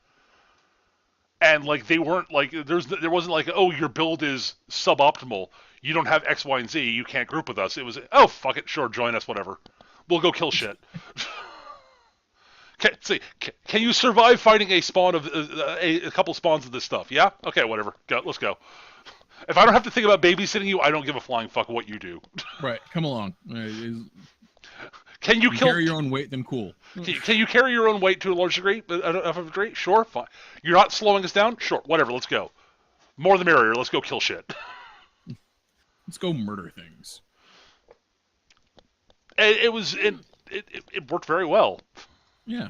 And like they weren't like there wasn't like, oh, your build is suboptimal, you don't have X, Y, and Z, you can't group with us. It was, oh, fuck it, sure, join us, whatever, we'll go kill shit. Can you survive fighting a spawn of a couple spawns of this stuff? Yeah, okay, whatever, let's go. If I don't have to think about babysitting you, I don't give a flying fuck what you do. Right, come along. Can you You kill? carry your own weight, then cool. Can you carry your own weight to a large degree? Of a degree? Sure, fine. You're not slowing us down? Sure, whatever. Let's go. More the merrier. Let's go kill shit. Let's go murder things. It worked very well. Yeah.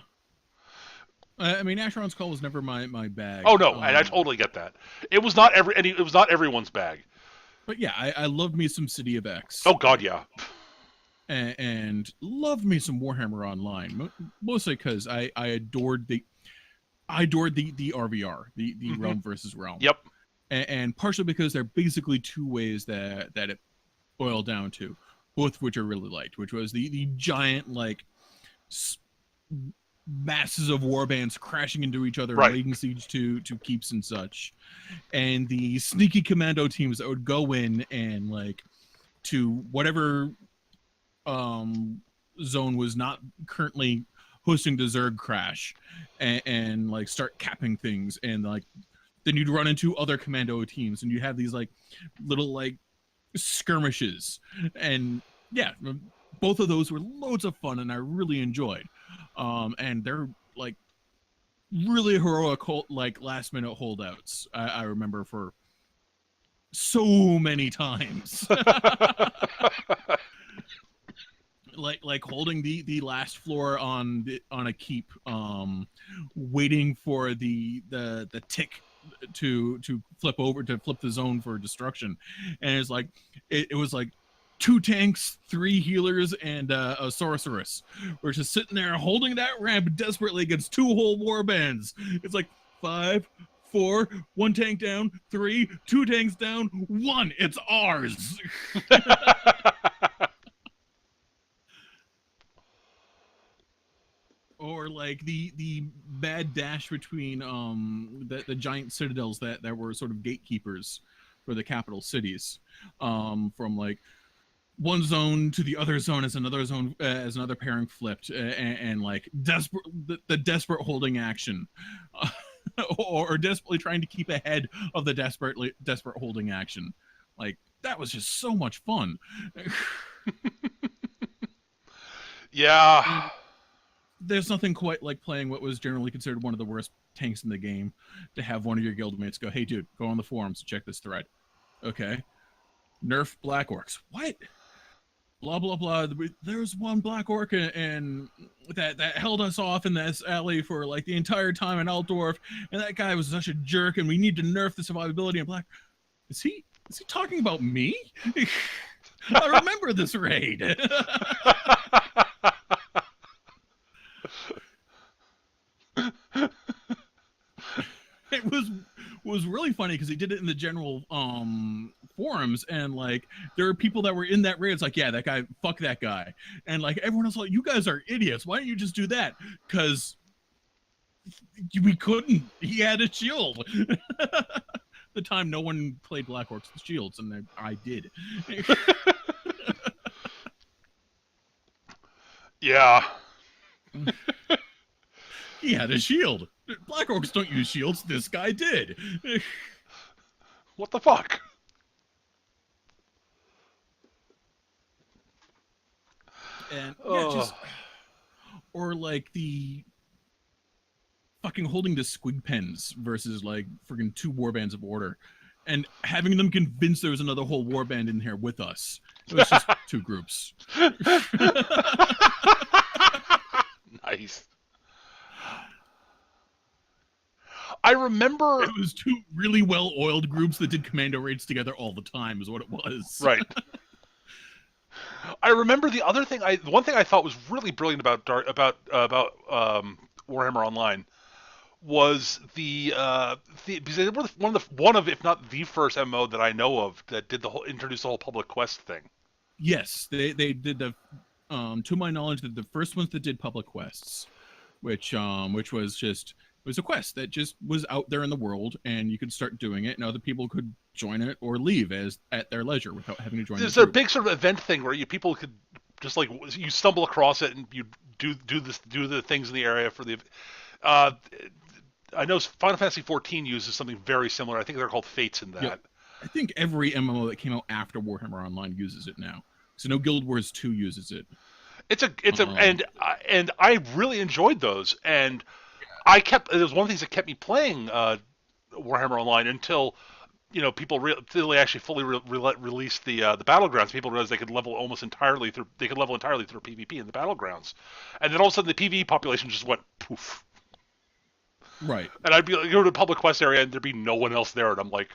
I mean, Asheron's Call was never my bag. Oh no, and I totally get that. It was not everyone's bag. But yeah, I loved me some City of X, Oh god, yeah. and loved me some Warhammer Online, mostly because I adored the RVR, the Hmm. Realm versus Realm, Yep. and partially because there are basically two ways that it boiled down to, both of which I really liked, which was the giant like masses of warbands crashing into each other, Right. laying siege to keeps and such, and the sneaky commando teams that would go in and like to whatever zone was not currently hosting the Zerg crash, and like start capping things and like then you'd run into other commando teams, and you have these like little like skirmishes, and yeah, both of those were loads of fun, and I really enjoyed. And they're like really heroic, like last minute holdouts. I remember for so many times. like holding the last floor on a keep, waiting for the tick to flip over, to flip the zone for destruction, and it's like it was like 2 tanks, 3 healers, and a sorceress. We're just sitting there holding that ramp desperately against 2 whole warbands. It's like 5, 4, 1 tank down, 3, 2 tanks down, 1. It's ours. Or like the bad dash between the giant citadels that were sort of gatekeepers for the capital cities, from like one zone to the other zone as another pairing flipped, and like the desperate holding action, or desperately trying to keep ahead of the desperate holding action. Like that was just so much fun. Yeah. And there's nothing quite like playing what was generally considered one of the worst tanks in the game, to have one of your guildmates go, "Hey dude, go on the forums, check this thread." Okay. Nerf Black Orcs. What? Blah blah blah. There's one Black Orc and that held us off in this alley for like the entire time in Altdorf, and that guy was such a jerk, and we need to nerf the survivability in Black. Is he talking about me? I remember this raid. It was really funny because he did it in the general forums, and like there were people that were in that raid. It's like, yeah, that guy, fuck that guy, and like everyone else like, you guys are idiots. Why don't you just do that? Because we couldn't. He had a shield. The time no one played Black Orcs with shields, and I did. Yeah. He had a shield. Black Orcs don't use shields. This guy did. What the fuck? And yeah, just, or like the fucking holding the squig pens versus like freaking 2 warbands of order, and having them convinced there was another whole warband in here with us. It was just 2 groups. Nice. I remember it was 2 really well-oiled groups that did commando raids together all the time, is what it was. Right. I remember the other thing. One thing I thought was really brilliant about Warhammer Online was because they were one of if not the first MMO that I know of that did introduced the whole public quest thing. Yes, they did the to my knowledge, the first ones that did public quests, which was just, it was a quest that just was out there in the world, and you could start doing it, and other people could join it or leave at their leisure without having to join. There's a big sort of event thing where people could just like, you stumble across it and you do the things in the area for the. I know Final Fantasy XIV uses something very similar. I think they're called Fates in that. Yep. I think every MMO that came out after Warhammer Online uses it now. So no, Guild Wars 2 uses it. And I really enjoyed those, and it was one of the things that kept me playing Warhammer Online until people until they actually fully released the battlegrounds. People realized they could level entirely through PvP in the battlegrounds, and then all of a sudden the PvE population just went poof. Right. And I'd go to a public quest area and there'd be no one else there, and I'm like,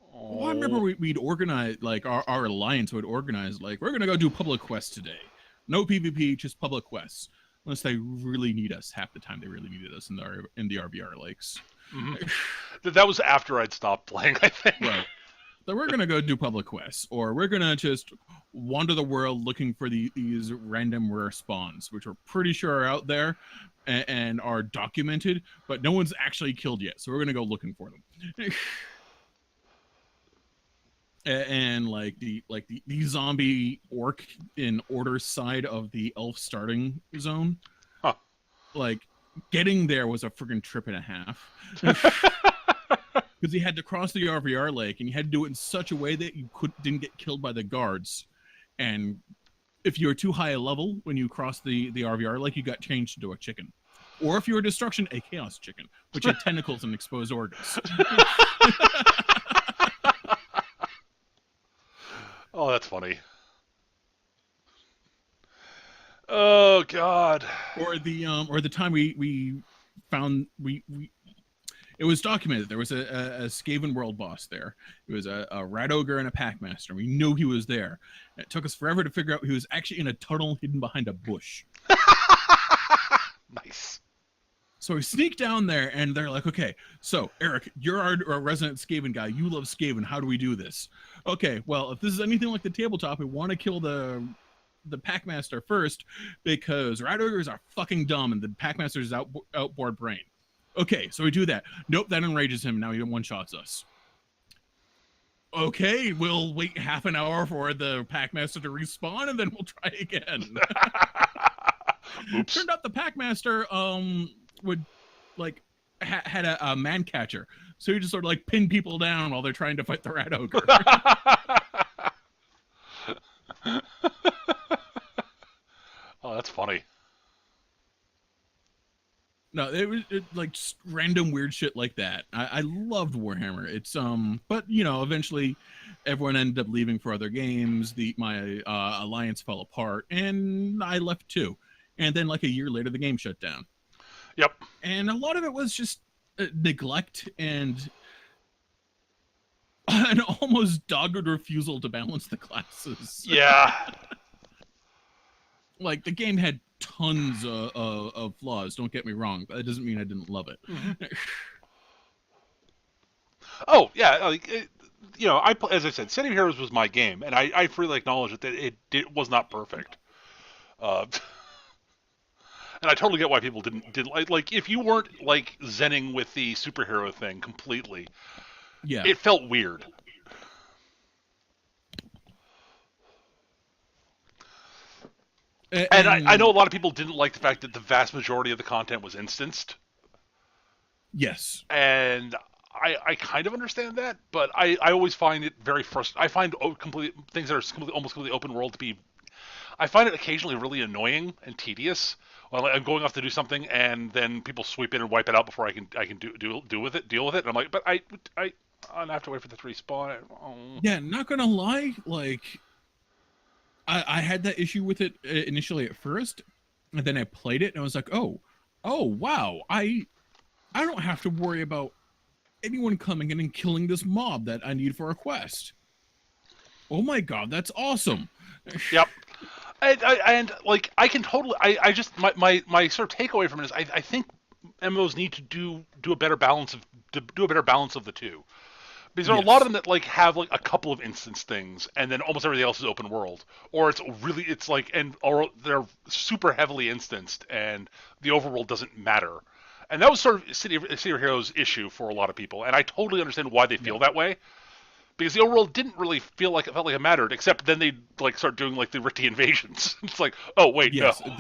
oh. Well, I remember we'd organize, like our alliance would organize, like, we're gonna go do public quests today. No PvP, just public quests. Unless they really need us. Half the time they really needed us in the RBR lakes. Mm-hmm. That was after I'd stopped playing, I think. Right. So we're gonna go do public quests, or we're gonna just wander the world looking for these random rare spawns, which we're pretty sure are out there and are documented, but no one's actually killed yet. So we're gonna go looking for them. And like the zombie orc in order side of the elf starting zone, like getting there was a friggin' trip and a half. because he had to cross the RVR lake, and you had to do it in such a way that you didn't get killed by the guards. And if you were too high a level when you crossed the RVR lake, you got changed into a chicken. Or if you were destruction, a chaos chicken, which had tentacles and exposed organs. Oh, that's funny. Oh God. Or the time we found we it was documented there was a Skaven world boss there. It was a rat ogre and a packmaster. We knew he was there. It took us forever to figure out he was actually in a tunnel hidden behind a bush. Nice. So we sneak down there, and they're like, okay, so Eric, you're our resident Skaven guy. You love Skaven. How do we do this? Okay, well, if this is anything like the tabletop, we want to kill the Packmaster first, because rat ogres are fucking dumb, and the Packmaster's outboard brain. Okay, so we do that. Nope, that enrages him. Now he one-shots us. Okay, we'll wait half an hour for the Packmaster to respawn, and then we'll try again. Oops. Turned out the Packmaster would like had a man catcher, so he just sort of like pin people down while they're trying to fight the rat ogre. Oh, that's funny. No, it was like just random weird shit like that. I loved Warhammer. It's but eventually everyone ended up leaving for other games. My alliance fell apart, and I left too. And then like a year later, the game shut down. Yep. And a lot of it was just neglect and an almost dogged refusal to balance the classes. Yeah. Like the game had tons of flaws. Don't get me wrong, but that doesn't mean I didn't love it. Mm-hmm. Oh yeah, like as I said, City of Heroes was my game, and I freely acknowledge that it was not perfect. And I totally get why people didn't like if you weren't like zenning with the superhero thing completely. Yeah, it felt weird. And I know a lot of people didn't like the fact that the vast majority of the content was instanced. Yes. And I kind of understand that, but I always find it very frustrating. I find things that are almost completely open world to be. I find it occasionally really annoying and tedious. Well, I'm going off to do something, and then people sweep in and wipe it out before I can deal with it. And I'm like, but I have to wait for the respawn. Oh. Yeah, not gonna lie, like I had that issue with it initially at first, and then I played it and I was like, oh wow, I don't have to worry about anyone coming in and killing this mob that I need for a quest. Oh my god, that's awesome. Yep. And like I can totally I just my sort of takeaway from it is I think MMOs need to do a better balance of the two. Because there are a lot of them that like have like a couple of instance things, and then almost everything else is open world, or it's like or they're super heavily instanced, and the overworld doesn't matter. And that was sort of City of Heroes' issue for a lot of people, and I totally understand why they feel that way. Because the overworld didn't really felt like it mattered, except then they like start doing like the Rikti invasions. It's like, oh wait, yes. No.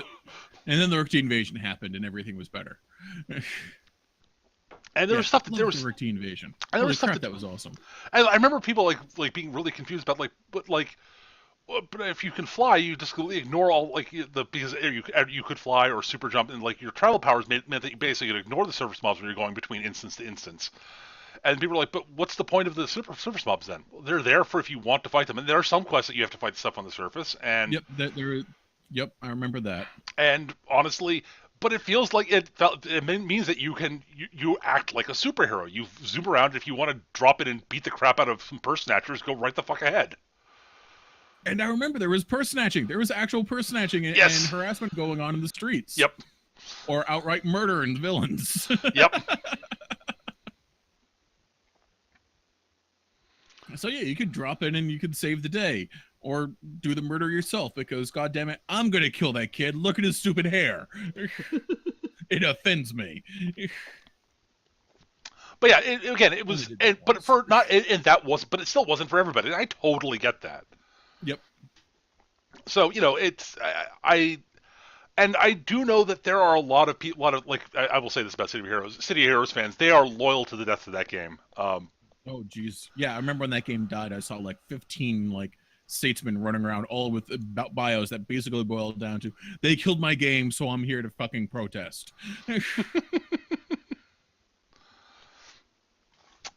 And then the Rikti invasion happened, and everything was better. And there was stuff that there was the Rikti invasion. And there was stuff that was awesome. I remember people like being really confused about but if you can fly, you just ignore all because you could fly or super jump, and like your travel powers meant that you basically could ignore the surface mobs when you're going between instance to instance. And people are like, but what's the point of the surface mobs then? Well, they're there for if you want to fight them. And there are some quests that you have to fight stuff on the surface. And yep, I remember that. And honestly, but it feels like it means that you act like a superhero. You zoom around. If you want to drop it and beat the crap out of some purse snatchers, go right the fuck ahead. And I remember there was purse snatching. There was actual purse snatching and harassment going on in the streets. Yep. Or outright murder and villains. Yep. So yeah, you could drop in and you could save the day, or do the murder yourself because, god damn it, I'm gonna kill that kid. Look at his stupid hair. It offends me. But yeah, it was, but for not, and that wasn't, but it still wasn't for everybody. And I totally get that. Yep. So it's I do know that there are a lot of people, like I will say this about City of Heroes fans. They are loyal to the death of that game. Oh geez, yeah. I remember when that game died. I saw like 15 like statesmen running around, all with about bios that basically boiled down to they killed my game, so I'm here to fucking protest.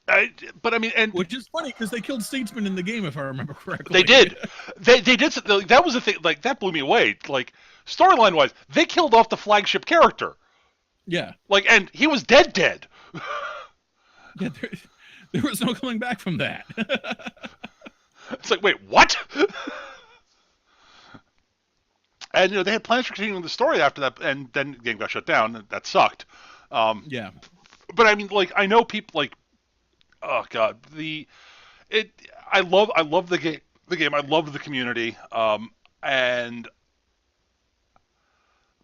I, but I mean, and Which is funny because they killed statesmen in the game, if I remember they correctly. did. They did. That was the thing. Like that blew me away. Like storyline wise, they killed off the flagship character. Yeah, Like, and he was dead, dead. yeah. There was no coming back from that. It's like, wait, what? And they had plans for continuing the story after that, and then the game got shut down. And that sucked. Um, Yeah. but I mean, like, I know people like, oh god, it. I love the game. The game. I love the community. And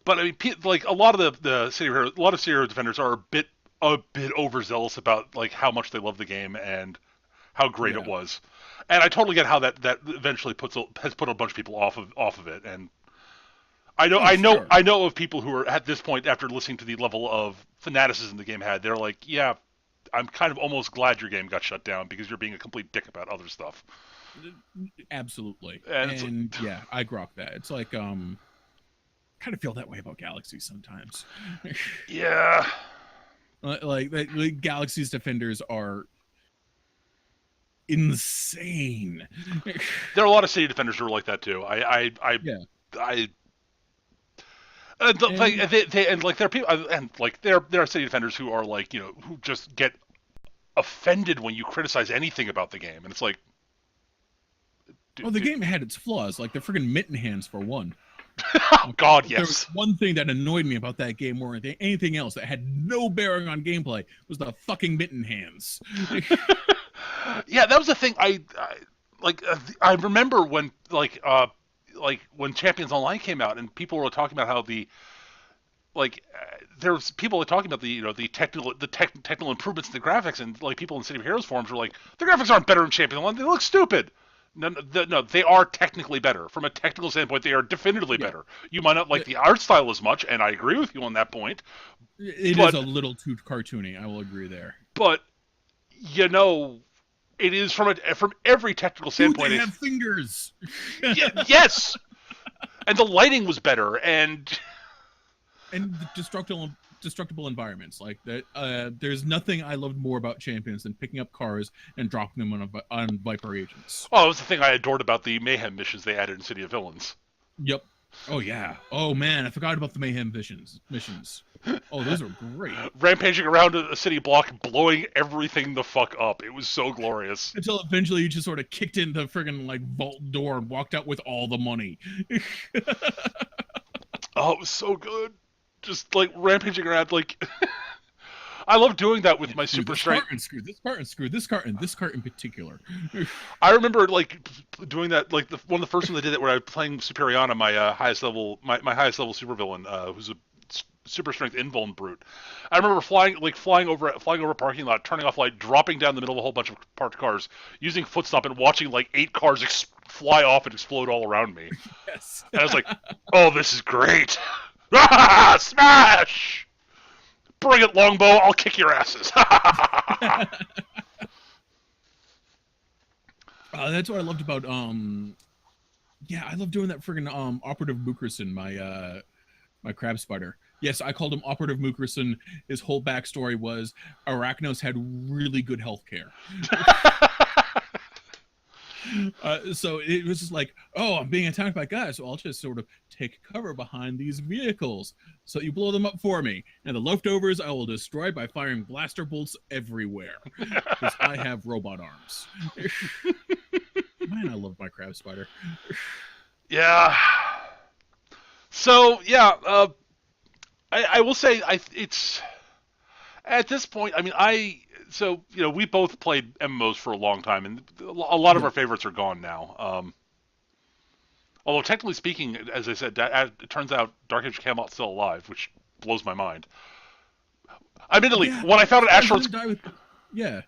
but I mean, like a lot of the city hero, a lot of city hero defenders are a bit overzealous about like how much they love the game and how great it Yeah. was. And I totally get how that eventually has put a bunch of people off of it. And I know Oh, I know sure. I know of people who are at this point after listening to the level of fanaticism the game had. They're like, yeah, I'm kind of almost glad your game got shut down because you're being a complete dick about other stuff. Absolutely. And it's And yeah, I grok that. It's like kind of feel that way about Galaxy sometimes. yeah, Like Galaxy's defenders are insane. there are a lot of city defenders who are like that too. Yeah. I like And and like there are people and like there are city defenders who are like who just get offended when you criticize anything about the game, and it's like, well, the game had its flaws, like the friggin' mitten hands for one. oh God, There was yes, one thing that annoyed me about that game more than anything else that had no bearing on gameplay was the fucking mitten hands. yeah, that was the thing. I remember when like when Champions Online came out, and people were talking about how there was people were talking about the technical improvements in the graphics, and like people in City of Heroes forums were like, the graphics aren't better in Champions Online, they look stupid. No, no, they are technically better. From a technical standpoint, they are definitively Yeah, better. You might not like the art style as much, and I agree with you on that point. it is But a little too cartoony. I will agree there. but you know, it is from every technical Dude, standpoint. they have fingers. Yes, and the lighting was better, and And the destructible environments like that. There's nothing I loved more about Champions than picking up cars and dropping them on Viper agents. oh, it was the thing I adored about the mayhem missions they added in City of Villains. Yep. Oh yeah. Oh man, I forgot about the mayhem missions. Oh, those are great. Rampaging around a city block, blowing everything the fuck up. It was so glorious. Until eventually you just sort of kicked in the friggin' like vault door and walked out with all the money. Oh, it was so good. Just like rampaging around, like I love doing that with Yeah, my screw super this strength. cart and screw this cart and screw this cart and this cart in particular. I remember like doing that, like one of the first ones I did it where I was playing Superiana, my highest level, my highest level supervillain, who's a super strength invuln brute. I remember flying over a parking lot, turning off light, dropping down the middle of a whole bunch of parked cars, using foot stomp, and watching like 8 cars fly off and explode all around me. Yes. And I was like, oh, this is great. Ah, smash! Bring it, longbow. I'll kick your asses. That's what I loved about yeah, I love doing that friggin' operative Mookerson, my crab spider. Yes, I called him operative Mookerson. His whole backstory was Arachnos had really good health care. So it was just like, oh, I'm being attacked by guys, so I'll just sort of take cover behind these vehicles. So you blow them up for me, and the leftovers I will destroy by firing blaster bolts everywhere because I have robot arms. Man, I love my crab spider. Yeah. So yeah, I will say it's at this point. I mean, we both played MMOs for a long time, and a lot of Yeah. our favorites are gone now. Although technically speaking, as I said, it turns out Dark Age of Camelot's still alive, which blows my mind. Admittedly, Yeah, when I I'm found out surprised it Asteroids, didn't die with. Yeah,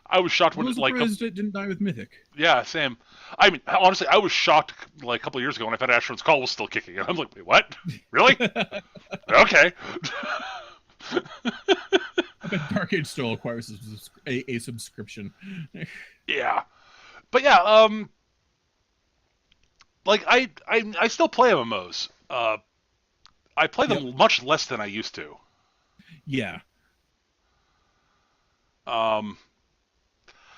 I was shocked I'm a when little like surprised it didn't die with Mythic. yeah, Sam. I mean, honestly, I was shocked like a couple of years ago when I found Asteroid's Call was still kicking, and I'm like, wait, what? Really? Okay. I bet Dark Age still requires a subscription. Yeah, but yeah, like I still play MMOs. I play Yep. them much less than I used to. Yeah. Um,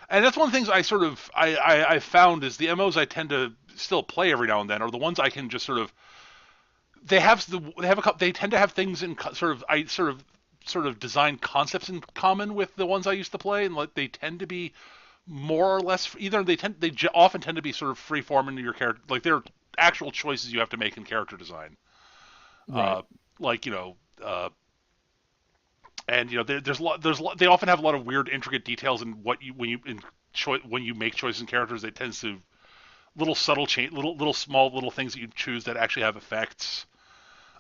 and that's one of the things I sort of I found is the MMOs I tend to still play every now and then are the ones I can just sort of they have a they tend to have things in sort of I sort of design concepts in common with the ones I used to play, and like they tend to be more or less either they often tend to be sort of free form in your character, like they're actual choices you have to make in character design. Right. Uh, like and they often have a lot of weird intricate details in what you when you in when you make choices in characters. It tends to little subtle change, little small little things that you choose that actually have effects.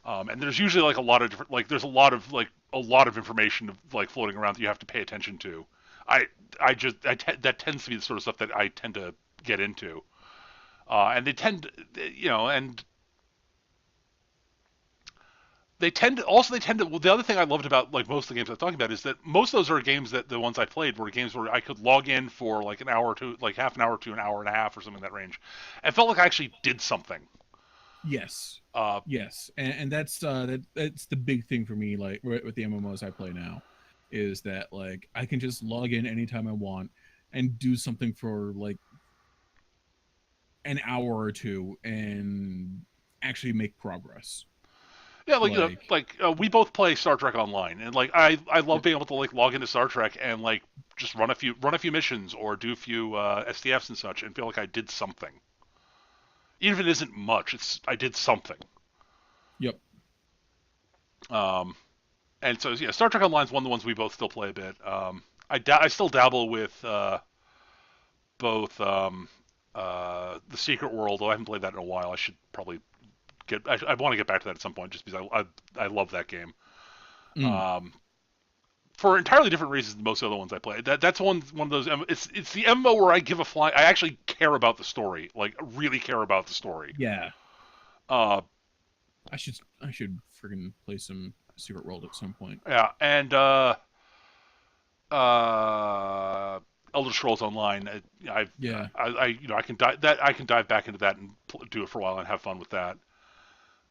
And there's usually like a lot of different, like there's a lot of information like floating around that you have to pay attention to. I that tends to be the sort of stuff that I tend to get into. And they tend, and they tend to. Well, the other thing I loved about like most of the games I'm talking about is that most of those are games that the ones I played were games where I could log in for like an hour or two, like half an hour to an hour and a half or something in that range, and felt like I actually did something. Yes. Uh, Yes. And that's the big thing for me, like with the MMOs I play now, is that like I can just log in anytime I want and do something for like an hour or two and actually make progress. Yeah, Like, we both play Star Trek Online, and like I love being able to like log into Star Trek and like just run a few missions or do a few SDFs and such, and feel like I did something, even if it isn't much. It's I did something. yep. Um, and so yeah, Star Trek Online is one of the ones we both still play a bit. I still dabble with both the Secret World, though I haven't played that in a while. I should probably I want to get back to that at some point, just because I love that game. Mm, Um, for entirely different reasons than most of the other ones I play. That's one of those. It's the MMO where I give a fly. I actually care about the story, like really care about the story. yeah. Uh, I should friggin' play some Secret World at some point. yeah, and uh, Elder Scrolls Online. Yeah. I can dive back into that and do it for a while and have fun with that.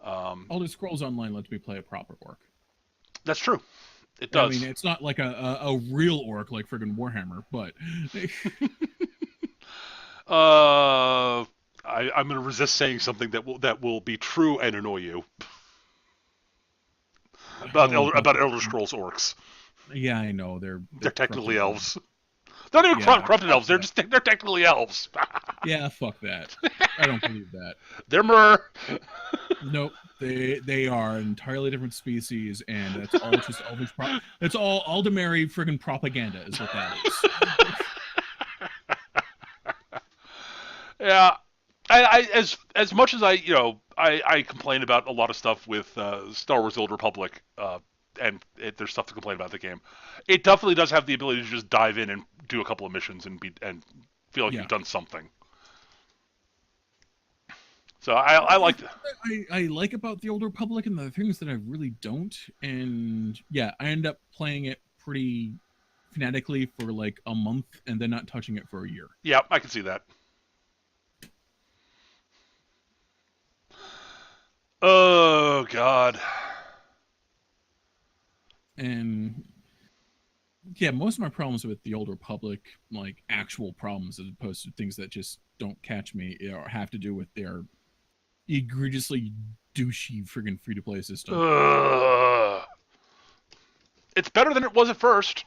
Um, Elder Scrolls Online lets me play a proper orc. that's true. It I mean, does. it's not like a real orc like friggin' Warhammer, but Uh, I'm going to resist saying something that will be true and annoy you oh god, About Elder Scrolls orcs. yeah, I know they're They're corrupted technically elves. elves. They're not even Yeah, corrupted fuck elves. that. They're technically elves. Yeah, fuck that. I don't believe that. They're mer. Nope, they are an entirely different species, and that's all just elvish. That's all Aldemary friggin' propaganda is what that is. Yeah. As much as I complain about a lot of stuff with Star Wars: The Old Republic, there's stuff to complain about the game. It definitely does have the ability to just dive in and do a couple of missions and feel like Yeah. you've done something. So The I things like. I like about the Old Republic and the things that I really don't, and yeah, I end up playing it pretty fanatically for like a month and then not touching it for a year. Yeah, I can see that. Oh God. And yeah, most of my problems with the Old Republic, like actual problems as opposed to things that just don't catch me, or have to do with their egregiously douchey friggin' free to play system. Ugh. It's better than it was at first.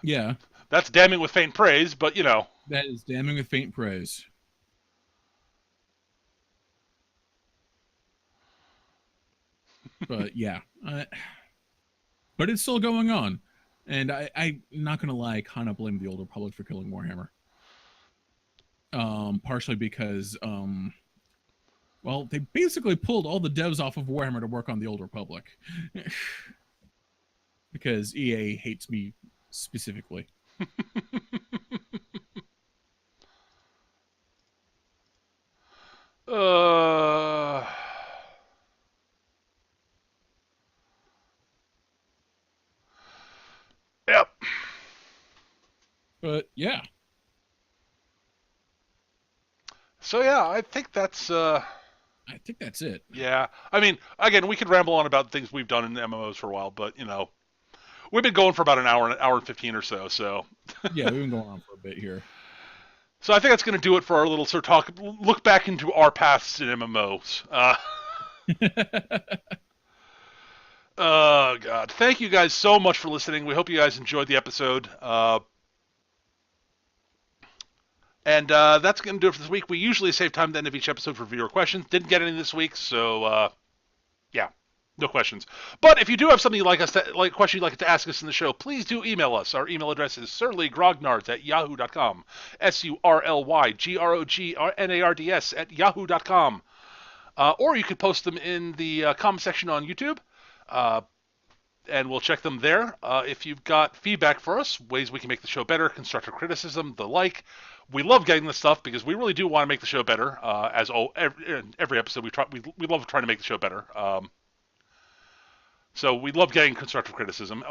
Yeah, That's damning with faint praise, but that is damning with faint praise. But yeah, but it's still going on. And I'm not gonna lie, I kind of blame the Old Republic for killing Warhammer. Partially because well, they basically pulled all the devs off of Warhammer to work on the Old Republic. Because EA hates me specifically. uh, Yeah, So yeah, I think that's I think that's it. yeah. I mean, again, we could ramble on about things we've done in MMOs for a while, but we've been going for about an hour and 15 or so. Yeah, we've been going on for a bit here. So I think that's going to do it for our little sort of talk. Look back into our pasts in MMOs. Oh God! Thank you guys so much for listening. We hope you guys enjoyed the episode. And that's going to do it for this week. We usually save time at the end of each episode for viewer questions. Didn't get any this week, so yeah, no questions. But if you do have something like a question you'd like to ask us in the show, please do email us. Our email address is surlygrognards@yahoo.com. surlygrognards@yahoo.com. Or you could post them in the comment section on YouTube. Uh, and we'll check them there. If you've got feedback for us, ways we can make the show better, constructive criticism, the like, we love getting this stuff because we really do want to make the show better. Every episode, we love trying to make the show better. So we love getting constructive criticism.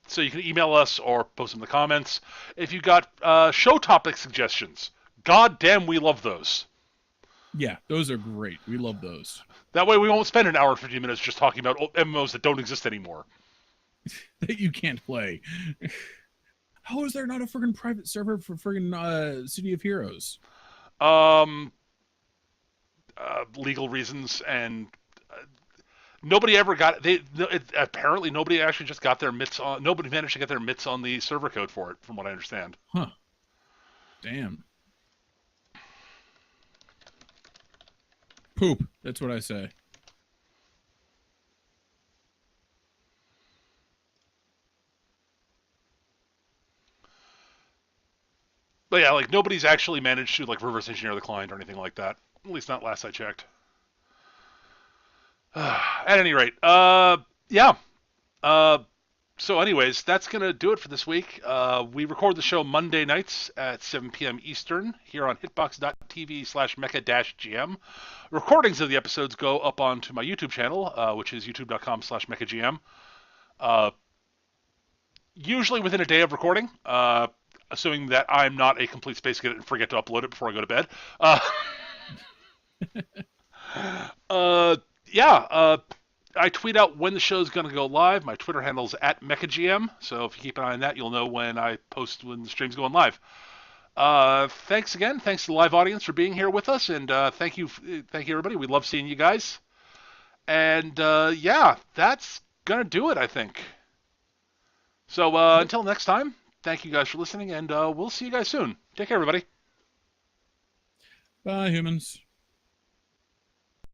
So you can email us or post them in the comments. If you've got show topic suggestions, god damn, we love those. Yeah, those are great. We love those. That way we won't spend an hour and 50 minutes just talking about MMOs that don't exist anymore. That you can't play. How is there not a friggin' private server for friggin' City of Heroes? Legal reasons, and nobody ever got apparently nobody actually just got their mitts on. Nobody managed to get their mitts on the server code for it, from what I understand. Huh. Damn. Poop. That's what I say. But yeah, like nobody's actually managed to like reverse engineer the client or anything like that. At least not last I checked. At any rate, yeah. Uh, so, anyways, that's gonna do it for this week. We record the show Monday nights at 7 p.m. Eastern here on hitbox.tv/mecha-gm. Recordings of the episodes go up onto my YouTube channel, which is youtube.com/mechagm. Usually within a day of recording, assuming that I'm not a complete space cadet and forget to upload it before I go to bed. Yeah. I tweet out when the show's going to go live. My Twitter handle is @mechagm, so if you keep an eye on that, you'll know when I post when the stream's going live. Thanks again. Thanks to the live audience for being here with us, and thank you everybody. We love seeing you guys. And yeah, that's gonna do it, I think. So until next time, thank you guys for listening, and we'll see you guys soon. Take care, everybody. Bye, humans.